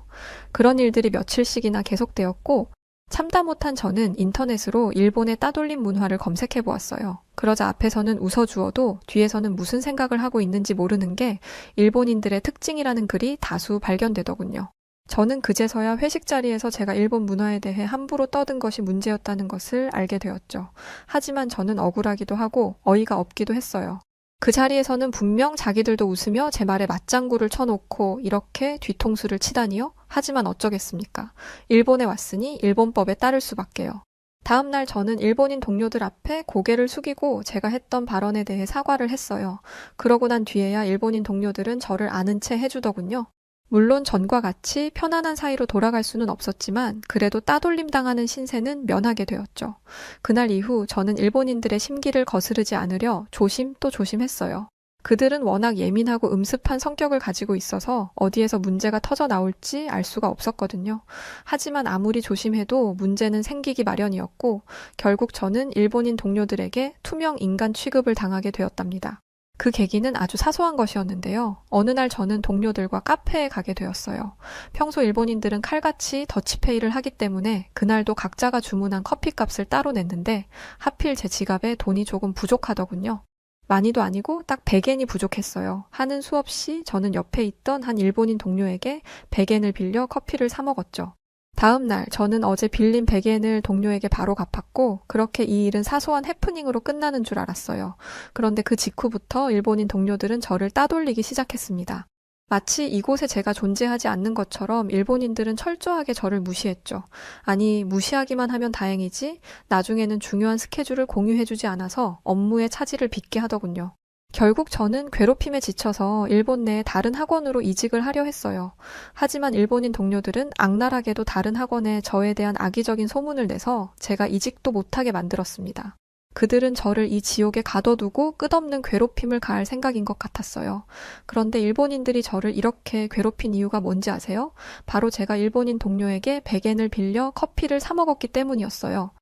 그런 일들이 며칠씩이나 계속되었고 참다 못한 저는 인터넷으로 일본의 따돌림 문화를 검색해 보았어요. 그러자 앞에서는 웃어주어도 뒤에서는 무슨 생각을 하고 있는지 모르는 게 일본인들의 특징이라는 글이 다수 발견되더군요. 저는 그제서야 회식 자리에서 제가 일본 문화에 대해 함부로 떠든 것이 문제였다는 것을 알게 되었죠. 하지만 저는 억울하기도 하고 어이가 없기도 했어요. 그 자리에서는 분명 자기들도 웃으며 제 말에 맞장구를 쳐놓고 이렇게 뒤통수를 치다니요? 하지만 어쩌겠습니까? 일본에 왔으니 일본법에 따를 수밖에요. 다음 날 저는 일본인 동료들 앞에 고개를 숙이고 제가 했던 발언에 대해 사과를 했어요. 그러고 난 뒤에야 일본인 동료들은 저를 아는 체 해주더군요. 물론 전과 같이 편안한 사이로 돌아갈 수는 없었지만 그래도 따돌림 당하는 신세는 면하게 되었죠. 그날 이후 저는 일본인들의 심기를 거스르지 않으려 조심 또 조심했어요. 그들은 워낙 예민하고 음습한 성격을 가지고 있어서 어디에서 문제가 터져 나올지 알 수가 없었거든요. 하지만 아무리 조심해도 문제는 생기기 마련이었고 결국 저는 일본인 동료들에게 투명 인간 취급을 당하게 되었답니다. 그 계기는 아주 사소한 것이었는데요. 어느 날 저는 동료들과 카페에 가게 되었어요. 평소 일본인들은 칼같이 더치페이를 하기 때문에 그날도 각자가 주문한 커피값을 따로 냈는데 하필 제 지갑에 돈이 조금 부족하더군요. 많이도 아니고 딱 100엔이 부족했어요. 하는 수 없이 저는 옆에 있던 한 일본인 동료에게 100엔을 빌려 커피를 사 먹었죠. 다음 날 저는 어제 빌린 100엔을 동료에게 바로 갚았고 그렇게 이 일은 사소한 해프닝으로 끝나는 줄 알았어요. 그런데 그 직후부터 일본인 동료들은 저를 따돌리기 시작했습니다. 마치 이곳에 제가 존재하지 않는 것처럼 일본인들은 철저하게 저를 무시했죠. 아니, 무시하기만 하면 다행이지 나중에는 중요한 스케줄을 공유해주지 않아서 업무에 차질을 빚게 하더군요. 결국 저는 괴롭힘에 지쳐서 일본 내 다른 학원으로 이직을 하려 했어요. 하지만 일본인 동료들은 악랄하게도 다른 학원에 저에 대한 악의적인 소문을 내서 제가 이직도 못하게 만들었습니다. 그들은 저를 이 지옥에 가둬두고 끝없는 괴롭힘을 가할 생각인 것 같았어요. 그런데 일본인들이 저를 이렇게 괴롭힌 이유가 뭔지 아세요? 바로 제가 일본인 동료에게 100엔을 빌려 커피를 사 먹었기 때문이었어요.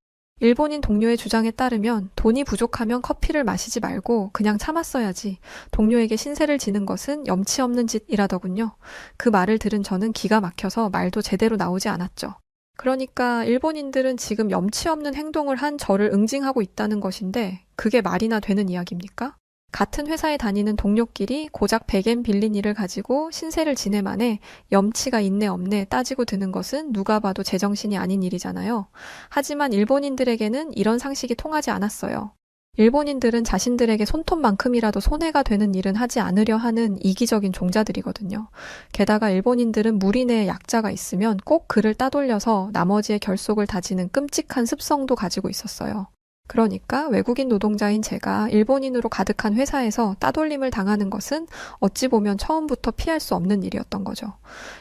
일본인 동료의 주장에 따르면 돈이 부족하면 커피를 마시지 말고 그냥 참았어야지. 동료에게 신세를 지는 것은 염치 없는 짓이라더군요. 그 말을 들은 저는 기가 막혀서 말도 제대로 나오지 않았죠. 그러니까 일본인들은 지금 염치 없는 행동을 한 저를 응징하고 있다는 것인데 그게 말이나 되는 이야기입니까? 같은 회사에 다니는 동료끼리 고작 100엔 빌린 일을 가지고 신세를 지내만해 염치가 있네 없네 따지고 드는 것은 누가 봐도 제정신이 아닌 일이잖아요. 하지만 일본인들에게는 이런 상식이 통하지 않았어요. 일본인들은 자신들에게 손톱만큼이라도 손해가 되는 일은 하지 않으려 하는 이기적인 종자들이거든요. 게다가 일본인들은 무리 내에 약자가 있으면 꼭 그를 따돌려서 나머지의 결속을 다지는 끔찍한 습성도 가지고 있었어요. 그러니까 외국인 노동자인 제가 일본인으로 가득한 회사에서 따돌림을 당하는 것은 어찌 보면 처음부터 피할 수 없는 일이었던 거죠.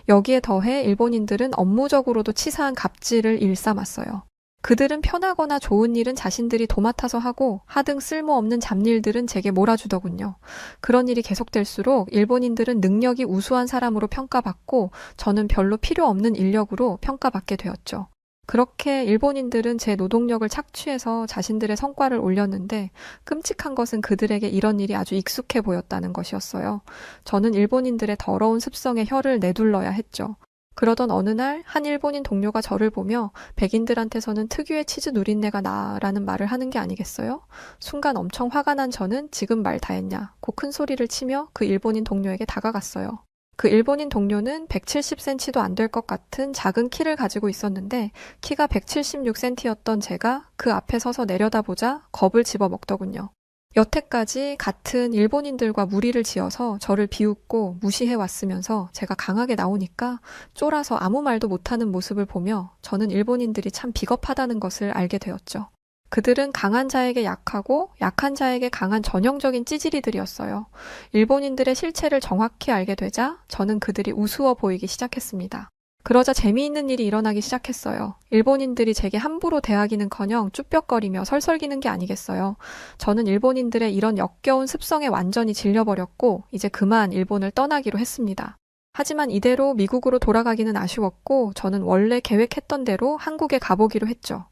여기에 더해 일본인들은 업무적으로도 치사한 갑질을 일삼았어요. 그들은 편하거나 좋은 일은 자신들이 도맡아서 하고 하등 쓸모없는 잡일들은 제게 몰아주더군요. 그런 일이 계속될수록 일본인들은 능력이 우수한 사람으로 평가받고 저는 별로 필요 없는 인력으로 평가받게 되었죠. 그렇게 일본인들은 제 노동력을 착취해서 자신들의 성과를 올렸는데 끔찍한 것은 그들에게 이런 일이 아주 익숙해 보였다는 것이었어요. 저는 일본인들의 더러운 습성에 혀를 내둘러야 했죠. 그러던 어느 날 한 일본인 동료가 저를 보며 백인들한테서는 특유의 치즈 누린내가 나라는 말을 하는 게 아니겠어요? 순간 엄청 화가 난 저는 지금 말 다 했냐고 큰 소리를 치며 그 일본인 동료에게 다가갔어요. 그 일본인 동료는 170cm도 안 될 것 같은 작은 키를 가지고 있었는데 키가 176cm였던 제가 그 앞에 서서 내려다보자 겁을 집어먹더군요. 여태까지 같은 일본인들과 무리를 지어서 저를 비웃고 무시해 왔으면서 제가 강하게 나오니까 쫄아서 아무 말도 못하는 모습을 보며 저는 일본인들이 참 비겁하다는 것을 알게 되었죠. 그들은 강한 자에게 약하고 약한 자에게 강한 전형적인 찌질이들이었어요. 일본인들의 실체를 정확히 알게 되자 저는 그들이 우스워 보이기 시작했습니다. 그러자 재미있는 일이 일어나기 시작했어요. 일본인들이 제게 함부로 대하기는커녕 쭈뼛거리며 설설기는 게 아니겠어요. 저는 일본인들의 이런 역겨운 습성에 완전히 질려버렸고 이제 그만 일본을 떠나기로 했습니다. 하지만 이대로 미국으로 돌아가기는 아쉬웠고 저는 원래 계획했던 대로 한국에 가보기로 했죠.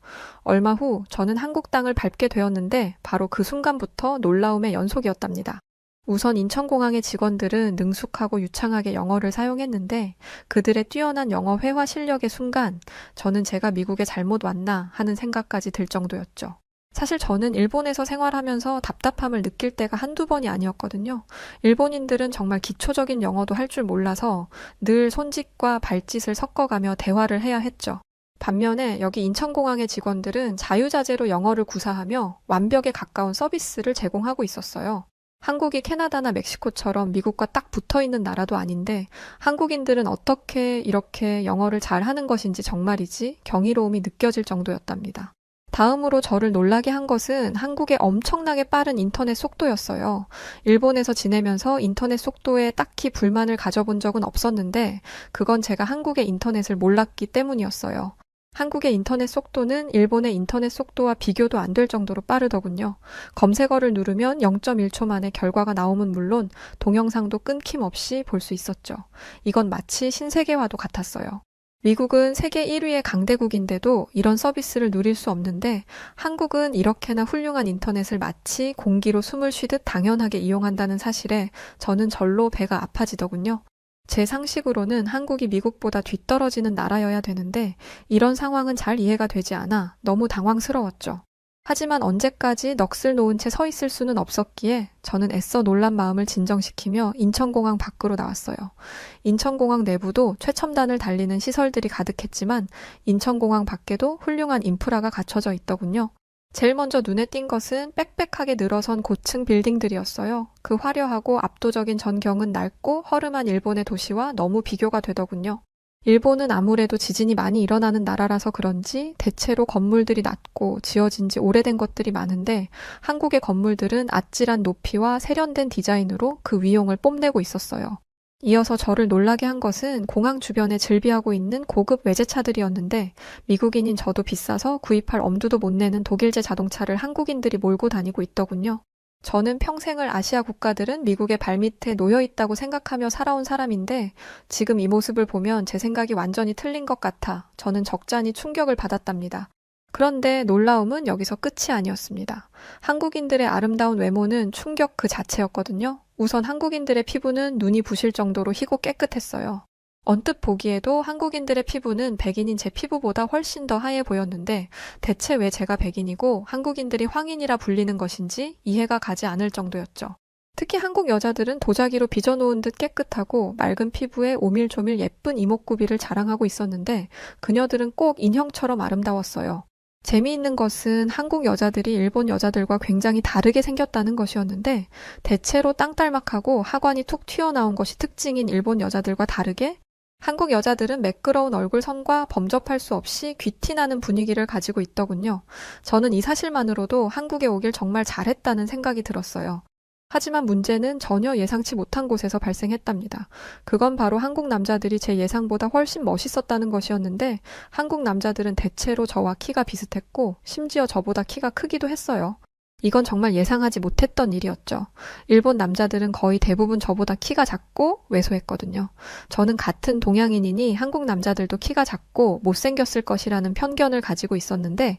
얼마 후 저는 한국 땅을 밟게 되었는데 바로 그 순간부터 놀라움의 연속이었답니다. 우선 인천공항의 직원들은 능숙하고 유창하게 영어를 사용했는데 그들의 뛰어난 영어 회화 실력의 순간 저는 제가 미국에 잘못 왔나 하는 생각까지 들 정도였죠. 사실 저는 일본에서 생활하면서 답답함을 느낄 때가 한두 번이 아니었거든요. 일본인들은 정말 기초적인 영어도 할 줄 몰라서 늘 손짓과 발짓을 섞어가며 대화를 해야 했죠. 반면에 여기 인천공항의 직원들은 자유자재로 영어를 구사하며 완벽에 가까운 서비스를 제공하고 있었어요. 한국이 캐나다나 멕시코처럼 미국과 딱 붙어있는 나라도 아닌데 한국인들은 어떻게 이렇게 영어를 잘하는 것인지 정말이지 경이로움이 느껴질 정도였답니다. 다음으로 저를 놀라게 한 것은 한국의 엄청나게 빠른 인터넷 속도였어요. 일본에서 지내면서 인터넷 속도에 딱히 불만을 가져본 적은 없었는데 그건 제가 한국의 인터넷을 몰랐기 때문이었어요. 한국의 인터넷 속도는 일본의 인터넷 속도와 비교도 안 될 정도로 빠르더군요. 검색어를 누르면 0.1초 만에 결과가 나오면 물론 동영상도 끊김없이 볼 수 있었죠. 이건 마치 신세계와도 같았어요. 미국은 세계 1위의 강대국인데도 이런 서비스를 누릴 수 없는데 한국은 이렇게나 훌륭한 인터넷을 마치 공기로 숨을 쉬듯 당연하게 이용한다는 사실에 저는 절로 배가 아파지더군요. 제 상식으로는 한국이 미국보다 뒤떨어지는 나라여야 되는데 이런 상황은 잘 이해가 되지 않아 너무 당황스러웠죠. 하지만 언제까지 넋을 놓은 채 서 있을 수는 없었기에 저는 애써 놀란 마음을 진정시키며 인천공항 밖으로 나왔어요. 인천공항 내부도 최첨단을 달리는 시설들이 가득했지만 인천공항 밖에도 훌륭한 인프라가 갖춰져 있더군요. 제일 먼저 눈에 띈 것은 빽빽하게 늘어선 고층 빌딩들이었어요. 그 화려하고 압도적인 전경은 낡고 허름한 일본의 도시와 너무 비교가 되더군요. 일본은 아무래도 지진이 많이 일어나는 나라라서 그런지 대체로 건물들이 낮고 지어진 지 오래된 것들이 많은데 한국의 건물들은 아찔한 높이와 세련된 디자인으로 그 위용을 뽐내고 있었어요. 이어서 저를 놀라게 한 것은 공항 주변에 즐비하고 있는 고급 외제차들이었는데 미국인인 저도 비싸서 구입할 엄두도 못 내는 독일제 자동차를 한국인들이 몰고 다니고 있더군요. 저는 평생을 아시아 국가들은 미국의 발밑에 놓여 있다고 생각하며 살아온 사람인데 지금 이 모습을 보면 제 생각이 완전히 틀린 것 같아 저는 적잖이 충격을 받았답니다. 그런데 놀라움은 여기서 끝이 아니었습니다. 한국인들의 아름다운 외모는 충격 그 자체였거든요. 우선 한국인들의 피부는 눈이 부실 정도로 희고 깨끗했어요. 언뜻 보기에도 한국인들의 피부는 백인인 제 피부보다 훨씬 더 하얘 보였는데 대체 왜 제가 백인이고 한국인들이 황인이라 불리는 것인지 이해가 가지 않을 정도였죠. 특히 한국 여자들은 도자기로 빚어놓은 듯 깨끗하고 맑은 피부에 오밀조밀 예쁜 이목구비를 자랑하고 있었는데 그녀들은 꼭 인형처럼 아름다웠어요. 재미있는 것은 한국 여자들이 일본 여자들과 굉장히 다르게 생겼다는 것이었는데 대체로 땅딸막하고 하관이 툭 튀어나온 것이 특징인 일본 여자들과 다르게 한국 여자들은 매끄러운 얼굴선과 범접할 수 없이 귀티나는 분위기를 가지고 있더군요. 저는 이 사실만으로도 한국에 오길 정말 잘했다는 생각이 들었어요. 하지만 문제는 전혀 예상치 못한 곳에서 발생했답니다. 그건 바로 한국 남자들이 제 예상보다 훨씬 멋있었다는 것이었는데 한국 남자들은 대체로 저와 키가 비슷했고 심지어 저보다 키가 크기도 했어요. 이건 정말 예상하지 못했던 일이었죠. 일본 남자들은 거의 대부분 저보다 키가 작고 왜소했거든요. 저는 같은 동양인이니 한국 남자들도 키가 작고 못생겼을 것이라는 편견을 가지고 있었는데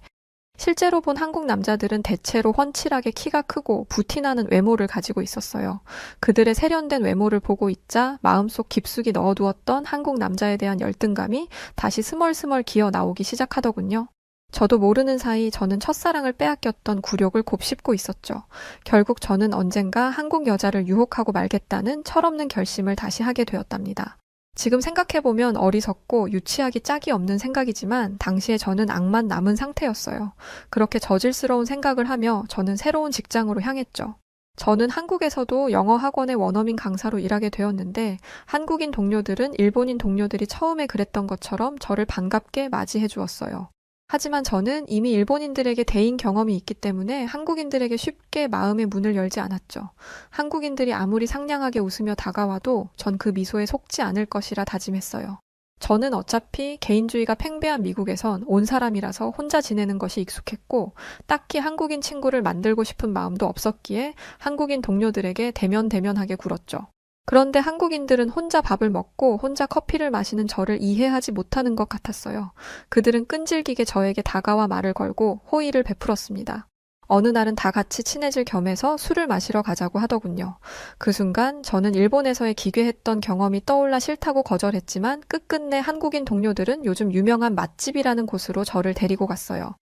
실제로 본 한국 남자들은 대체로 훤칠하게 키가 크고 부티나는 외모를 가지고 있었어요. 그들의 세련된 외모를 보고 있자 마음속 깊숙이 넣어두었던 한국 남자에 대한 열등감이 다시 스멀스멀 기어 나오기 시작하더군요. 저도 모르는 사이 저는 첫사랑을 빼앗겼던 굴욕을 곱씹고 있었죠. 결국 저는 언젠가 한국 여자를 유혹하고 말겠다는 철없는 결심을 다시 하게 되었답니다. 지금 생각해보면 어리석고 유치하기 짝이 없는 생각이지만 당시에 저는 악만 남은 상태였어요. 그렇게 저질스러운 생각을 하며 저는 새로운 직장으로 향했죠. 저는 한국에서도 영어 학원의 원어민 강사로 일하게 되었는데 한국인 동료들은 일본인 동료들이 처음에 그랬던 것처럼 저를 반갑게 맞이해 주었어요. 하지만 저는 이미 일본인들에게 대인 경험이 있기 때문에 한국인들에게 쉽게 마음의 문을 열지 않았죠. 한국인들이 아무리 상냥하게 웃으며 다가와도 전 그 미소에 속지 않을 것이라 다짐했어요. 저는 어차피 개인주의가 팽배한 미국에선 온 사람이라서 혼자 지내는 것이 익숙했고 딱히 한국인 친구를 만들고 싶은 마음도 없었기에 한국인 동료들에게 대면대면하게 굴었죠. 그런데 한국인들은 혼자 밥을 먹고 혼자 커피를 마시는 저를 이해하지 못하는 것 같았어요. 그들은 끈질기게 저에게 다가와 말을 걸고 호의를 베풀었습니다. 어느 날은 다 같이 친해질 겸해서 술을 마시러 가자고 하더군요. 그 순간 저는 일본에서의 기괴했던 경험이 떠올라 싫다고 거절했지만 끝끝내 한국인 동료들은 요즘 유명한 맛집이라는 곳으로 저를 데리고 갔어요.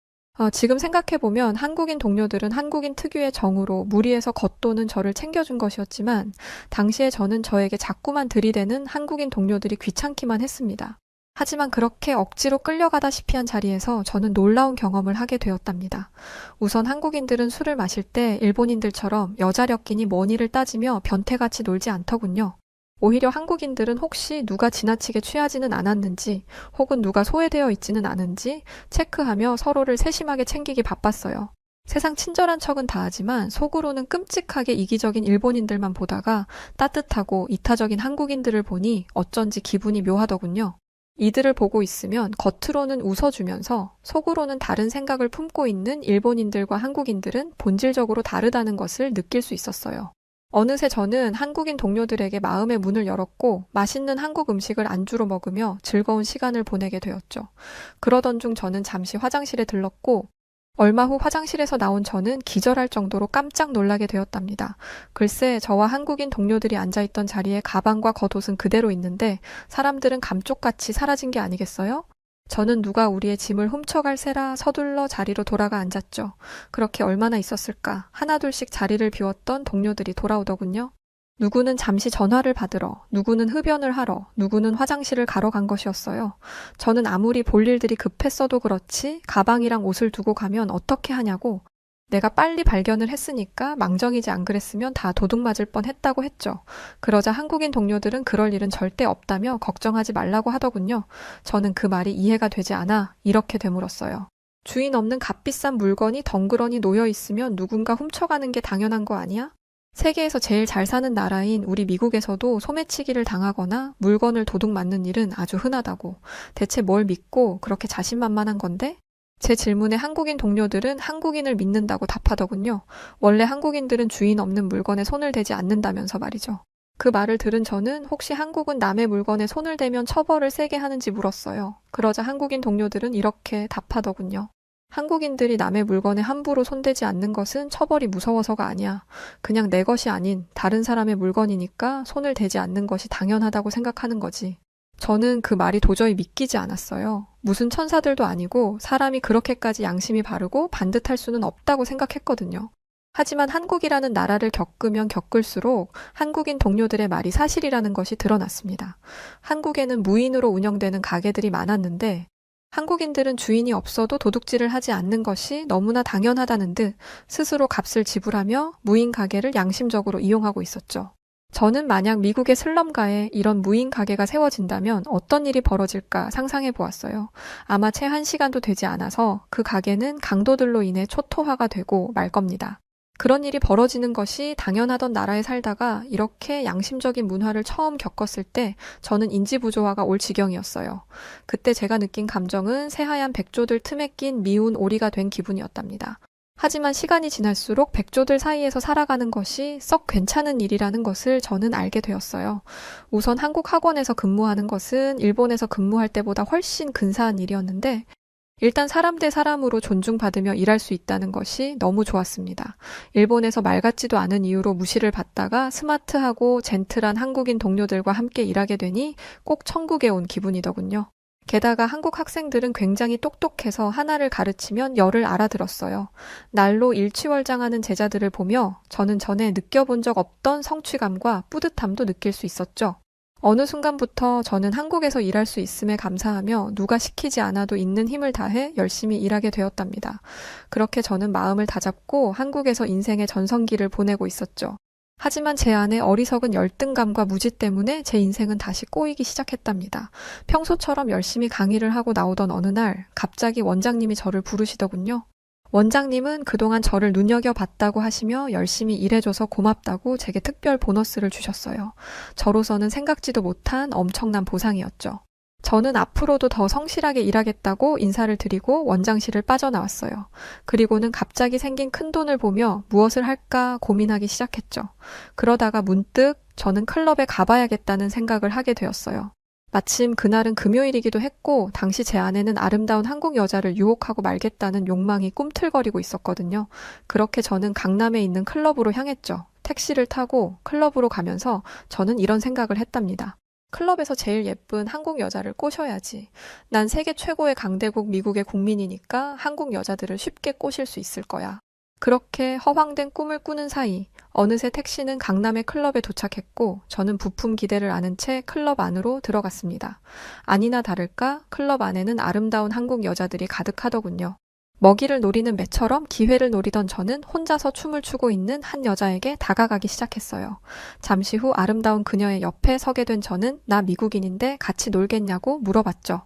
지금 생각해보면 한국인 동료들은 한국인 특유의 정으로 무리해서 겉도는 저를 챙겨준 것이었지만 당시에 저는 저에게 자꾸만 들이대는 한국인 동료들이 귀찮기만 했습니다. 하지만 그렇게 억지로 끌려가다시피 한 자리에서 저는 놀라운 경험을 하게 되었답니다. 우선 한국인들은 술을 마실 때 일본인들처럼 여자력끼니 머니를 따지며 변태같이 놀지 않더군요. 오히려 한국인들은 혹시 누가 지나치게 취하지는 않았는지 혹은 누가 소외되어 있지는 않은지 체크하며 서로를 세심하게 챙기기 바빴어요. 세상 친절한 척은 다하지만 속으로는 끔찍하게 이기적인 일본인들만 보다가 따뜻하고 이타적인 한국인들을 보니 어쩐지 기분이 묘하더군요. 이들을 보고 있으면 겉으로는 웃어주면서 속으로는 다른 생각을 품고 있는 일본인들과 한국인들은 본질적으로 다르다는 것을 느낄 수 있었어요. 어느새 저는 한국인 동료들에게 마음의 문을 열었고 맛있는 한국 음식을 안주로 먹으며 즐거운 시간을 보내게 되었죠. 그러던 중 저는 잠시 화장실에 들렀고 얼마 후 화장실에서 나온 저는 기절할 정도로 깜짝 놀라게 되었답니다. 글쎄, 저와 한국인 동료들이 앉아있던 자리에 가방과 겉옷은 그대로 있는데 사람들은 감쪽같이 사라진 게 아니겠어요? 저는 누가 우리의 짐을 훔쳐갈세라 서둘러 자리로 돌아가 앉았죠. 그렇게 얼마나 있었을까? 하나둘씩 자리를 비웠던 동료들이 돌아오더군요. 누구는 잠시 전화를 받으러, 누구는 흡연을 하러, 누구는 화장실을 가러 간 것이었어요. 저는 아무리 볼 일들이 급했어도 그렇지 가방이랑 옷을 두고 가면 어떻게 하냐고 내가 빨리 발견을 했으니까 망정이지 안 그랬으면 다 도둑 맞을 뻔했다고 했죠. 그러자 한국인 동료들은 그럴 일은 절대 없다며 걱정하지 말라고 하더군요. 저는 그 말이 이해가 되지 않아 이렇게 되물었어요. 주인 없는 값비싼 물건이 덩그러니 놓여 있으면 누군가 훔쳐가는 게 당연한 거 아니야? 세계에서 제일 잘 사는 나라인 우리 미국에서도 소매치기를 당하거나 물건을 도둑 맞는 일은 아주 흔하다고. 대체 뭘 믿고 그렇게 자신만만한 건데? 제 질문에 한국인 동료들은 한국인을 믿는다고 답하더군요. 원래 한국인들은 주인 없는 물건에 손을 대지 않는다면서 말이죠. 그 말을 들은 저는 혹시 한국은 남의 물건에 손을 대면 처벌을 세게 하는지 물었어요. 그러자 한국인 동료들은 이렇게 답하더군요. 한국인들이 남의 물건에 함부로 손대지 않는 것은 처벌이 무서워서가 아니야. 그냥 내 것이 아닌 다른 사람의 물건이니까 손을 대지 않는 것이 당연하다고 생각하는 거지. 저는 그 말이 도저히 믿기지 않았어요. 무슨 천사들도 아니고 사람이 그렇게까지 양심이 바르고 반듯할 수는 없다고 생각했거든요. 하지만 한국이라는 나라를 겪으면 겪을수록 한국인 동료들의 말이 사실이라는 것이 드러났습니다. 한국에는 무인으로 운영되는 가게들이 많았는데 한국인들은 주인이 없어도 도둑질을 하지 않는 것이 너무나 당연하다는 듯 스스로 값을 지불하며 무인 가게를 양심적으로 이용하고 있었죠. 저는 만약 미국의 슬럼가에 이런 무인 가게가 세워진다면 어떤 일이 벌어질까 상상해 보았어요. 아마 채 1시간도 되지 않아서 그 가게는 강도들로 인해 초토화가 되고 말 겁니다. 그런 일이 벌어지는 것이 당연하던 나라에 살다가 이렇게 양심적인 문화를 처음 겪었을 때 저는 인지부조화가 올 지경이었어요. 그때 제가 느낀 감정은 새하얀 백조들 틈에 낀 미운 오리가 된 기분이었답니다. 하지만 시간이 지날수록 백조들 사이에서 살아가는 것이 썩 괜찮은 일이라는 것을 저는 알게 되었어요. 우선 한국 학원에서 근무하는 것은 일본에서 근무할 때보다 훨씬 근사한 일이었는데 일단 사람 대 사람으로 존중받으며 일할 수 있다는 것이 너무 좋았습니다. 일본에서 말 같지도 않은 이유로 무시를 받다가 스마트하고 젠틀한 한국인 동료들과 함께 일하게 되니 꼭 천국에 온 기분이더군요. 게다가 한국 학생들은 굉장히 똑똑해서 하나를 가르치면 열을 알아들었어요. 날로 일취월장하는 제자들을 보며 저는 전에 느껴본 적 없던 성취감과 뿌듯함도 느낄 수 있었죠. 어느 순간부터 저는 한국에서 일할 수 있음에 감사하며 누가 시키지 않아도 있는 힘을 다해 열심히 일하게 되었답니다. 그렇게 저는 마음을 다잡고 한국에서 인생의 전성기를 보내고 있었죠. 하지만 제 안에 어리석은 열등감과 무지 때문에 제 인생은 다시 꼬이기 시작했답니다. 평소처럼 열심히 강의를 하고 나오던 어느 날 갑자기 원장님이 저를 부르시더군요. 원장님은 그동안 저를 눈여겨봤다고 하시며 열심히 일해줘서 고맙다고 제게 특별 보너스를 주셨어요. 저로서는 생각지도 못한 엄청난 보상이었죠. 저는 앞으로도 더 성실하게 일하겠다고 인사를 드리고 원장실을 빠져나왔어요. 그리고는 갑자기 생긴 큰돈을 보며 무엇을 할까 고민하기 시작했죠. 그러다가 문득 저는 클럽에 가봐야겠다는 생각을 하게 되었어요. 마침 그날은 금요일이기도 했고 당시 제 안에는 아름다운 한국 여자를 유혹하고 말겠다는 욕망이 꿈틀거리고 있었거든요. 그렇게 저는 강남에 있는 클럽으로 향했죠. 택시를 타고 클럽으로 가면서 저는 이런 생각을 했답니다. 클럽에서 제일 예쁜 한국 여자를 꼬셔야지. 난 세계 최고의 강대국 미국의 국민이니까 한국 여자들을 쉽게 꼬실 수 있을 거야. 그렇게 허황된 꿈을 꾸는 사이 어느새 택시는 강남의 클럽에 도착했고 저는 부품 기대를 아는 채 클럽 안으로 들어갔습니다. 아니나 다를까 클럽 안에는 아름다운 한국 여자들이 가득하더군요. 먹이를 노리는 매처럼 기회를 노리던 저는 혼자서 춤을 추고 있는 한 여자에게 다가가기 시작했어요. 잠시 후 아름다운 그녀의 옆에 서게 된 저는 나 미국인인데 같이 놀겠냐고 물어봤죠.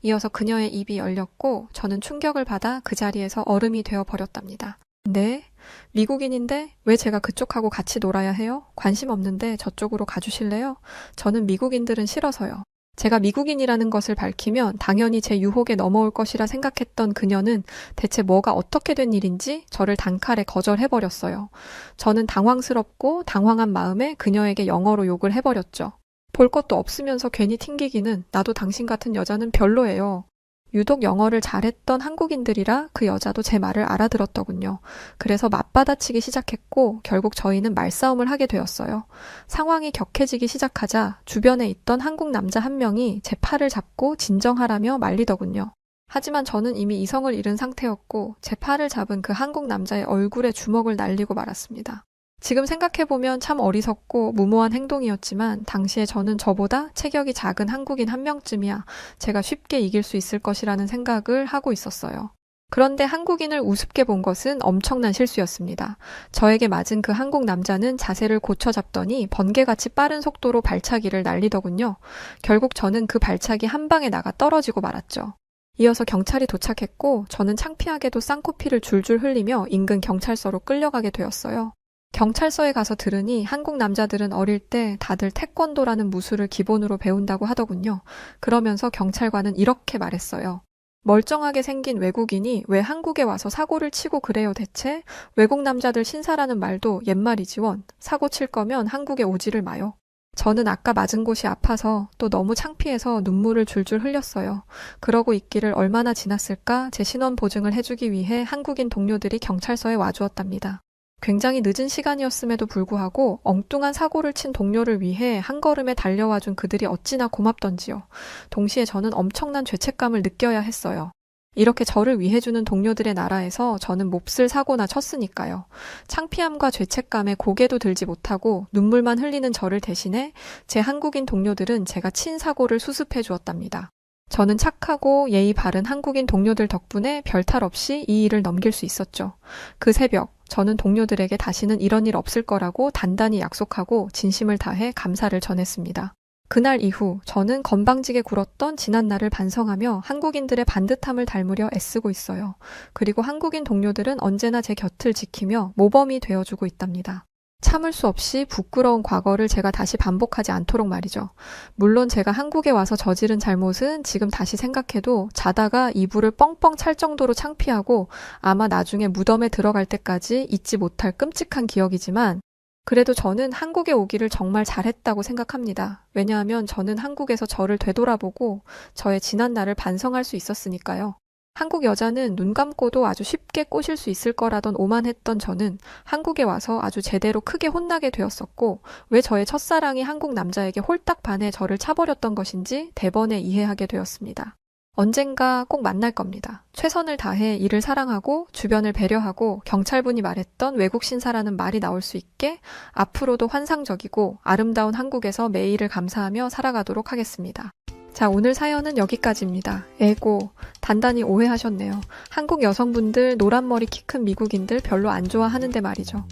이어서 그녀의 입이 열렸고 저는 충격을 받아 그 자리에서 얼음이 되어 버렸답니다. 네? 미국인인데 왜 제가 그쪽하고 같이 놀아야 해요? 관심 없는데 저쪽으로 가주실래요? 저는 미국인들은 싫어서요. 제가 미국인이라는 것을 밝히면 당연히 제 유혹에 넘어올 것이라 생각했던 그녀는 대체 뭐가 어떻게 된 일인지 저를 단칼에 거절해버렸어요. 저는 당황스럽고 당황한 마음에 그녀에게 영어로 욕을 해버렸죠. 볼 것도 없으면서 괜히 튕기기는 나도 당신 같은 여자는 별로예요. 유독 영어를 잘했던 한국인들이라 그 여자도 제 말을 알아들었더군요. 그래서 맞받아치기 시작했고 결국 저희는 말싸움을 하게 되었어요. 상황이 격해지기 시작하자 주변에 있던 한국 남자 한 명이 제 팔을 잡고 진정하라며 말리더군요. 하지만 저는 이미 이성을 잃은 상태였고 제 팔을 잡은 그 한국 남자의 얼굴에 주먹을 날리고 말았습니다. 지금 생각해보면 참 어리석고 무모한 행동이었지만 당시에 저는 저보다 체격이 작은 한국인 한 명쯤이야 제가 쉽게 이길 수 있을 것이라는 생각을 하고 있었어요. 그런데 한국인을 우습게 본 것은 엄청난 실수였습니다. 저에게 맞은 그 한국 남자는 자세를 고쳐 잡더니 번개같이 빠른 속도로 발차기를 날리더군요. 결국 저는 그 발차기 한 방에 나가 떨어지고 말았죠. 이어서 경찰이 도착했고 저는 창피하게도 쌍코피를 줄줄 흘리며 인근 경찰서로 끌려가게 되었어요. 경찰서에 가서 들으니 한국 남자들은 어릴 때 다들 태권도라는 무술을 기본으로 배운다고 하더군요. 그러면서 경찰관은 이렇게 말했어요. 멀쩡하게 생긴 외국인이 왜 한국에 와서 사고를 치고 그래요 대체? 외국 남자들 신사라는 말도 옛말이지원. 사고 칠 거면 한국에 오지를 마요. 저는 아까 맞은 곳이 아파서 또 너무 창피해서 눈물을 줄줄 흘렸어요. 그러고 있기를 얼마나 지났을까 제 신원 보증을 해주기 위해 한국인 동료들이 경찰서에 와주었답니다. 굉장히 늦은 시간이었음에도 불구하고 엉뚱한 사고를 친 동료를 위해 한 걸음에 달려와준 그들이 어찌나 고맙던지요. 동시에 저는 엄청난 죄책감을 느껴야 했어요. 이렇게 저를 위해주는 동료들의 나라에서 저는 몹쓸 사고나 쳤으니까요. 창피함과 죄책감에 고개도 들지 못하고 눈물만 흘리는 저를 대신해 제 한국인 동료들은 제가 친 사고를 수습해 주었답니다. 저는 착하고 예의 바른 한국인 동료들 덕분에 별탈 없이 이 일을 넘길 수 있었죠. 그 새벽 저는 동료들에게 다시는 이런 일 없을 거라고 단단히 약속하고 진심을 다해 감사를 전했습니다. 그날 이후 저는 건방지게 굴었던 지난 날을 반성하며 한국인들의 반듯함을 닮으려 애쓰고 있어요. 그리고 한국인 동료들은 언제나 제 곁을 지키며 모범이 되어주고 있답니다. 참을 수 없이 부끄러운 과거를 제가 다시 반복하지 않도록 말이죠. 물론 제가 한국에 와서 저지른 잘못은 지금 다시 생각해도 자다가 이불을 뻥뻥 찰 정도로 창피하고 아마 나중에 무덤에 들어갈 때까지 잊지 못할 끔찍한 기억이지만 그래도 저는 한국에 오기를 정말 잘했다고 생각합니다. 왜냐하면 저는 한국에서 저를 되돌아보고 저의 지난 날을 반성할 수 있었으니까요. 한국 여자는 눈 감고도 아주 쉽게 꼬실 수 있을 거라던 오만했던 저는 한국에 와서 아주 제대로 크게 혼나게 되었었고 왜 저의 첫사랑이 한국 남자에게 홀딱 반해 저를 차버렸던 것인지 대번에 이해하게 되었습니다. 언젠가 꼭 만날 겁니다. 최선을 다해 이를 사랑하고 주변을 배려하고 경찰분이 말했던 외국 신사라는 말이 나올 수 있게 앞으로도 환상적이고 아름다운 한국에서 매일을 감사하며 살아가도록 하겠습니다. 자, 오늘 사연은 여기까지입니다. 에고, 단단히 오해하셨네요. 한국 여성분들 노란 머리 키 큰 미국인들 별로 안 좋아하는데 말이죠.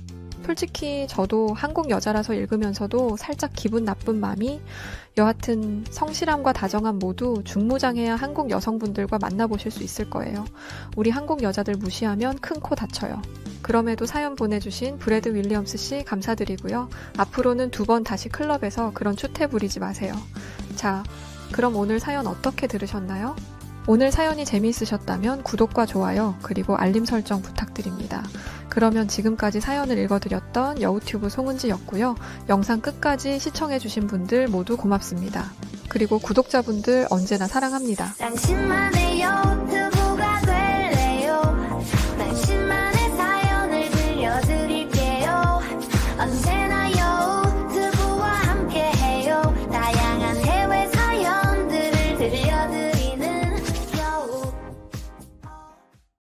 솔직히 저도 한국 여자라서 읽으면서도 살짝 기분 나쁜 맘이 여하튼 성실함과 다정함 모두 중무장해야 한국 여성분들과 만나보실 수 있을 거예요. 우리 한국 여자들 무시하면 큰 코 다쳐요. 그럼에도 사연 보내주신 브래드 윌리엄스 씨 감사드리고요. 앞으로는 2번 다시 클럽에서 그런 추태 부리지 마세요. 자, 그럼 오늘 사연 어떻게 들으셨나요? 오늘 사연이 재미있으셨다면 구독과 좋아요 그리고 알림 설정 부탁드립니다. 그러면 지금까지 사연을 읽어드렸던 여우튜브 송은지였고요. 영상 끝까지 시청해주신 분들 모두 고맙습니다. 그리고 구독자분들 언제나 사랑합니다. 당신만의 여우